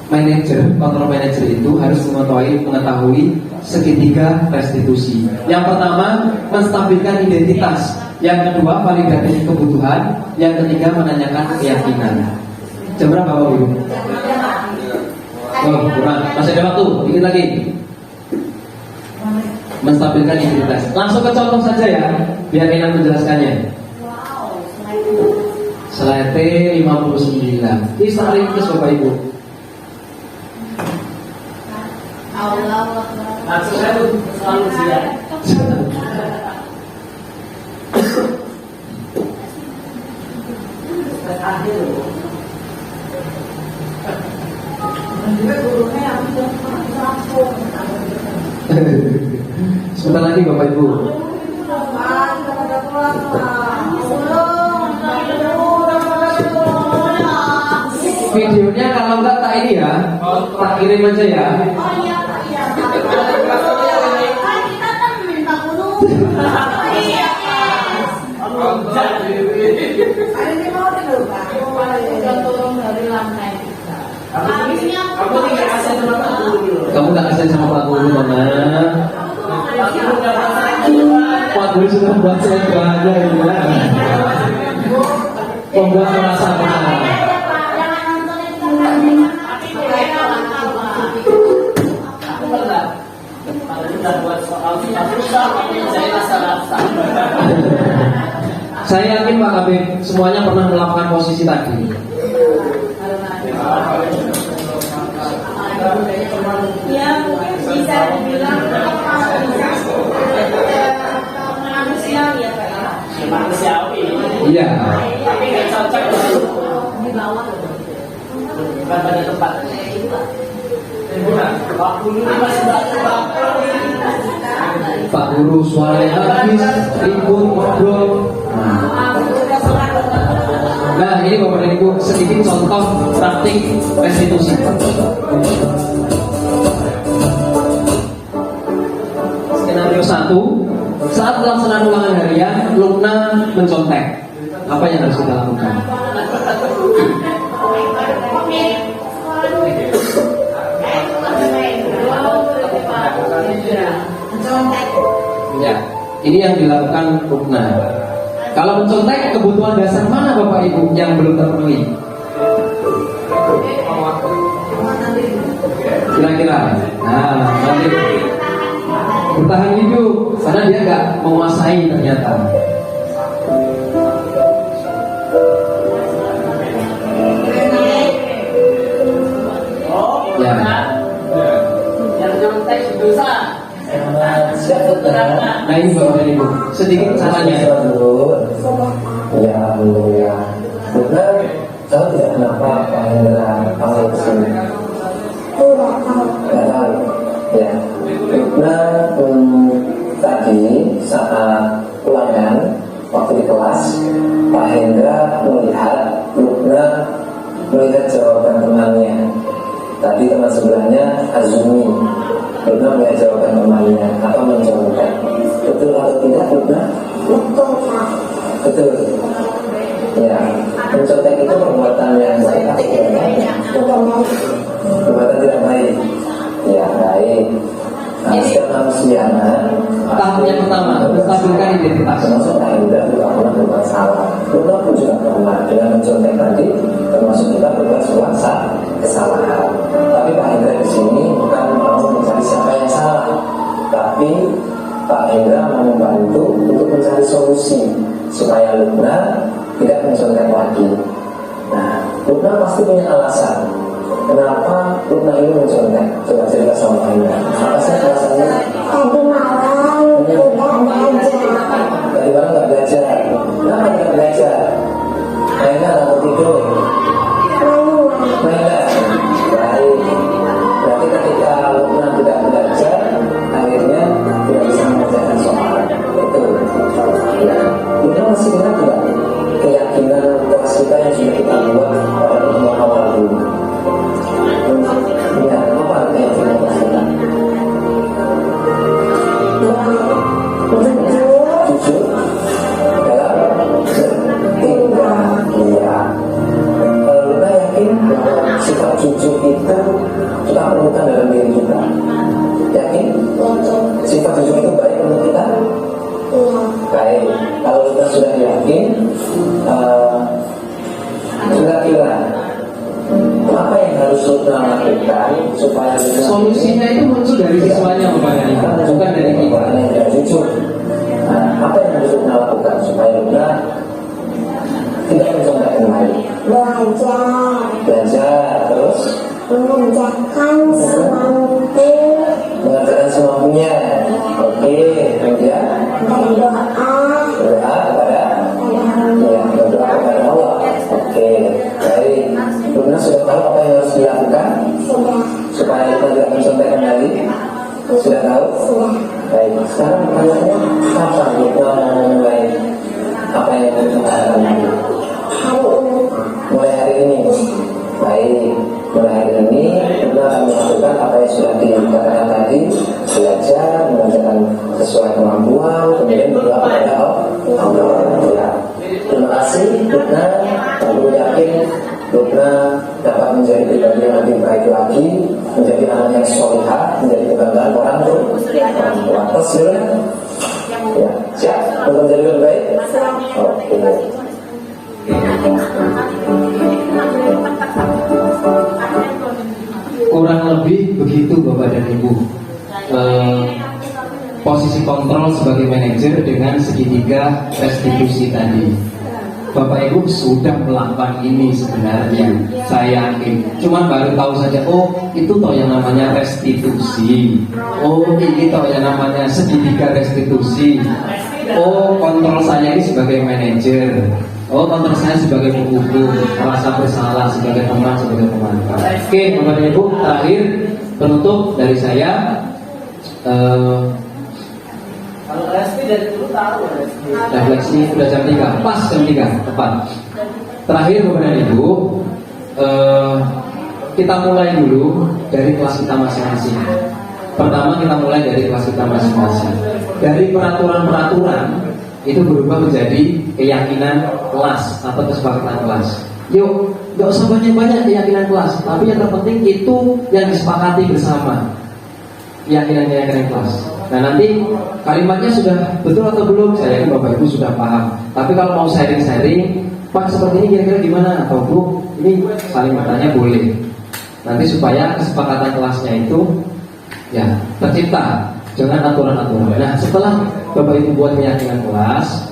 Manajer, kontrol manajer itu harus mengetahui segitiga restitusi. Yang pertama, menstabilkan identitas. Yang kedua, validasi kebutuhan. Yang ketiga, menanyakan keyakinan. Jam berapa Bapak Ibu? Oh, kurang. Masih ada waktu. Dikit lagi. Menstabilkan identitas. Langsung ke contoh saja ya, biar enak menjelaskannya. Slide 59. Kisah ringkas Bapak Ibu. Maksud saya selalu siap. Akhir. Sebentar lagi Bapak Ibu. Videonya kalau enggak tak ini ya, tak kirim aja ya. Kamu nggak asal sama Pak Guru Mama. Pak Guru sudah buat saya bahagia ya. Membuat merasa benar. sudah buat soal susah, tapi saya rasa-rasa. Saya yakin Pak Kabir semuanya pernah melakukan posisi tadi. Ya mungkin bisa dibilang manusiawi ya Pak ya. Manusiawi. Iya. Tapi nggak cocok Di bawah. bukan pada tempat. Waktu ini masih baku-baku. Pak Guru suaranya habis, ribut, ngobrol. Nah ini Bapak dan Ibu sedikit contoh praktik restitusi. Skenario 1, saat pelaksanaan ulangan harian, Lukna mencontek. Apa yang harus kita lakukan? Ya, ini yang dilakukan Lukna. Kalau mencontek, kebutuhan dasar mana Bapak Ibu yang belum terpenuhi? Kira-kira. Nah, nanti bertahan hidup karena dia nggak menguasai ternyata. Ya. Yang nyontek dosa. Nah ini Bapak dan Ibu, sedikit caranya. Ya alhamdulillah. Benar, tahu tidak kenapa Pak Hendra panggil ke sini? Tidak tahu. Ya. Nah, tadi saat ulangan waktu di kelas, Pak Hendra melihat jawaban temannya. Tadi teman sebelahnya Azumi. Lukna melihat jawaban temannya apa mencontek. Betul atau tidak Lukna? Betul. Ya, mencontek itu perbuatan yang baik atau tidak? Perbuatan tidak baik. Ya baik. Nah, setiap manusia Tahap yang pertama, menstabilkan identitas. termasuk Pak Hendra juga pernah berbuat salah. Lukna pun juga pernah dengan mencontek tadi, termasuk kita berbuat sebuah kesalahan. Tapi Pak Hendra di sini bukan mau mencari siapa yang salah, tapi Pak Hendra mau membantu untuk mencari solusi supaya Lukna tidak mencontek lagi. Nah, Lukna pasti punya alasan. Kenapa Lukna ini mencontek? Coba cerita sama Pak Hendra. Apa sih alasannya? Tadi malam tidak belajar. Tadi malam nggak belajar. Kenapa nggak belajar? Mainan atau tidur? Mainan. Baik. Berarti ketika Lukna tidak belajar, akhirnya tidak bisa mengerjakan soal. Betul. Ya. Lukna masih ingat tidak keyakinan kelas kita yang sudah kita buat pada pertemuan awal dulu? Ya, apa keyakinan kelas kita? Jujur dalam bertindak. Iya. Lukna yakin bahwa sifat jujur itu kita perlukan dalam diri kita. Yakin? Sifat jujur itu baik untuk kita? Baik. Kalau kita sudah yakin, kira-kira apa yang harus Lukna lakukan supaya Solusinya itu muncul dari siswanya Bapak dan Ibu, bukan dari kita. yang tidak jujur? Nah, apa yang harus Lukna lakukan supaya Lukna tidak mencontek kembali? Belajar terus Mengerjakan semampu mengerjakan semampunya. Oke, kemudian berdoa berdoa kepada Allah. Oke, baik. Lukna sudah tahu apa yang harus dilakukan sudah supaya kita tidak mencontek kembali. Sudah tahu? Baik. Sekarang pertanyaannya, kapan Lukna mau mulai apa yang harus dilakukan? hari ini. Mulai hari ini. Baik. Mulai hari ini kita akan melakukan apa yang sudah dikatakan tadi, belajar, mengerjakan sesuai kemampuan, kemudian berdoa kepada Allah. Ya. Terima kasih Lukna. Aku yakin Lukna dapat menjadi pribadi yang lebih baik lagi, menjadi anak yang solihah, menjadi kebanggaan orang tua. Terus ya, siap untuk menjadi lebih baik. Oke. Kurang lebih begitu Bapak dan Ibu. kontrol sebagai manajer dengan segitiga restitusi tadi. Bapak Ibu sudah melakukan ini sebenarnya, saya yakin. Cuman baru tahu saja, oh itu toh yang namanya restitusi. Oh ini toh yang namanya segitiga restitusi. Oh kontrol saya ini sebagai manajer. Oh kontrol saya sebagai penghukum, merasa bersalah sebagai teman, sebagai pemanfaat. Oke Bapak Ibu, terakhir penutup dari saya. Kalau resti dari dulu tahu resti. Refleksi sudah jam 3, pas jam 3 tepat. Terakhir Bapak Ibu, kita mulai dulu dari kelas kita masing-masing. Pertama kita mulai dari kelas kita masing-masing. Dari peraturan-peraturan itu berubah menjadi keyakinan kelas atau kesepakatan kelas. Yuk, gak usah banyak-banyak keyakinan kelas, tapi yang terpenting itu yang disepakati bersama. Keyakinan kelas. Nah nanti kalimatnya sudah betul atau belum? Saya yakin Bapak Ibu sudah paham. Tapi kalau mau sharing-sharing, Pak seperti ini kira-kira gimana? Atau Bu, ini saling bertanya boleh. Nanti supaya kesepakatan kelasnya itu ya tercipta dengan aturan-aturan. Nah setelah Bapak Ibu buat keyakinan kelas,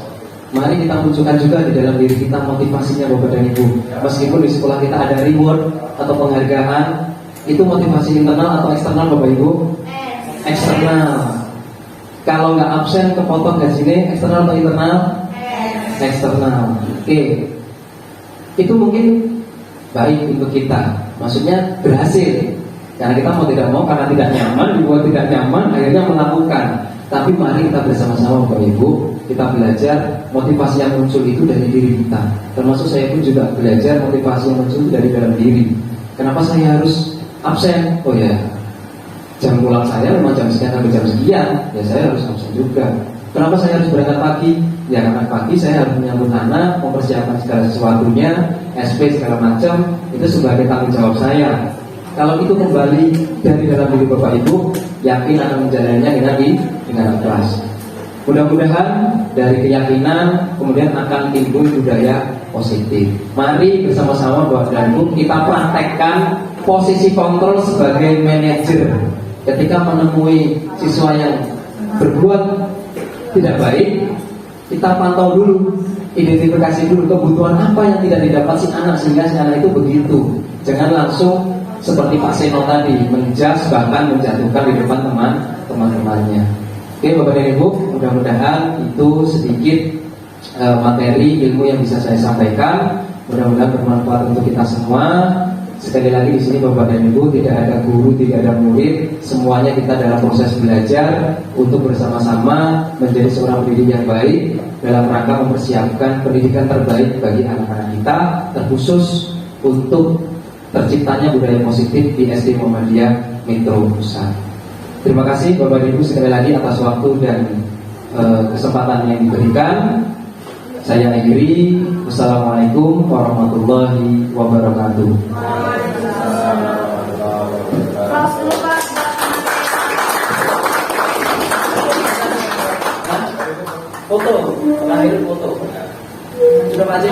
mari kita munculkan juga di dalam diri kita motivasinya Bapak dan Ibu. Meskipun di sekolah kita ada reward atau penghargaan, itu motivasi internal atau eksternal Bapak Ibu? Eksternal. Kalau nggak absen kepotong gajinya, eksternal atau internal? Eksternal. Oke. Itu mungkin baik untuk kita. Maksudnya berhasil. Karena kita mau tidak mau, karena tidak nyaman, dibuat tidak nyaman, akhirnya melakukan. Tapi mari kita bersama-sama Bapak Ibu, kita belajar motivasi yang muncul itu dari diri kita. Termasuk saya pun juga belajar motivasi yang muncul dari dalam diri. Kenapa saya harus absen? Oh ya, jam pulang saya memang jam sekian sampai jam sekian, ya saya harus absen juga. Kenapa saya harus berangkat pagi? Ya karena pagi saya harus menyambut anak, mempersiapkan segala sesuatunya, SP segala macam, itu sebagai tanggung jawab saya. Kalau itu kembali dari dalam diri Bapak Ibu, yakin akan menjalannya dengan ikhlas. Mudah-mudahan dari keyakinan kemudian akan timbul budaya positif. Mari bersama-sama Bapak dan Ibu kita praktekkan posisi kontrol sebagai manajer. Ketika menemui siswa yang berbuat tidak baik, kita pantau dulu, identifikasi dulu kebutuhan apa yang tidak didapat si anak sehingga si anak itu begitu. Jangan langsung seperti Pak Seno tadi menjas bahkan menjatuhkan di depan teman-temannya. Oke Bapak dan Ibu, mudah-mudahan itu sedikit materi ilmu yang bisa saya sampaikan. Mudah-mudahan bermanfaat untuk kita semua. Sekali lagi di sini Bapak dan Ibu, tidak ada guru, tidak ada murid, semuanya kita dalam proses belajar untuk bersama-sama menjadi seorang pendidik yang baik dalam rangka mempersiapkan pendidikan terbaik bagi anak-anak kita, terkhusus untuk terciptanya budaya positif di SD Muhammadiyah Metro Pusat. Terima kasih Bapak dan Ibu sekali lagi atas waktu dan kesempatan yang diberikan. Saya akhiri. Wassalamualaikum warahmatullahi wabarakatuh. Foto, terakhir foto. Sudah Pak Haji?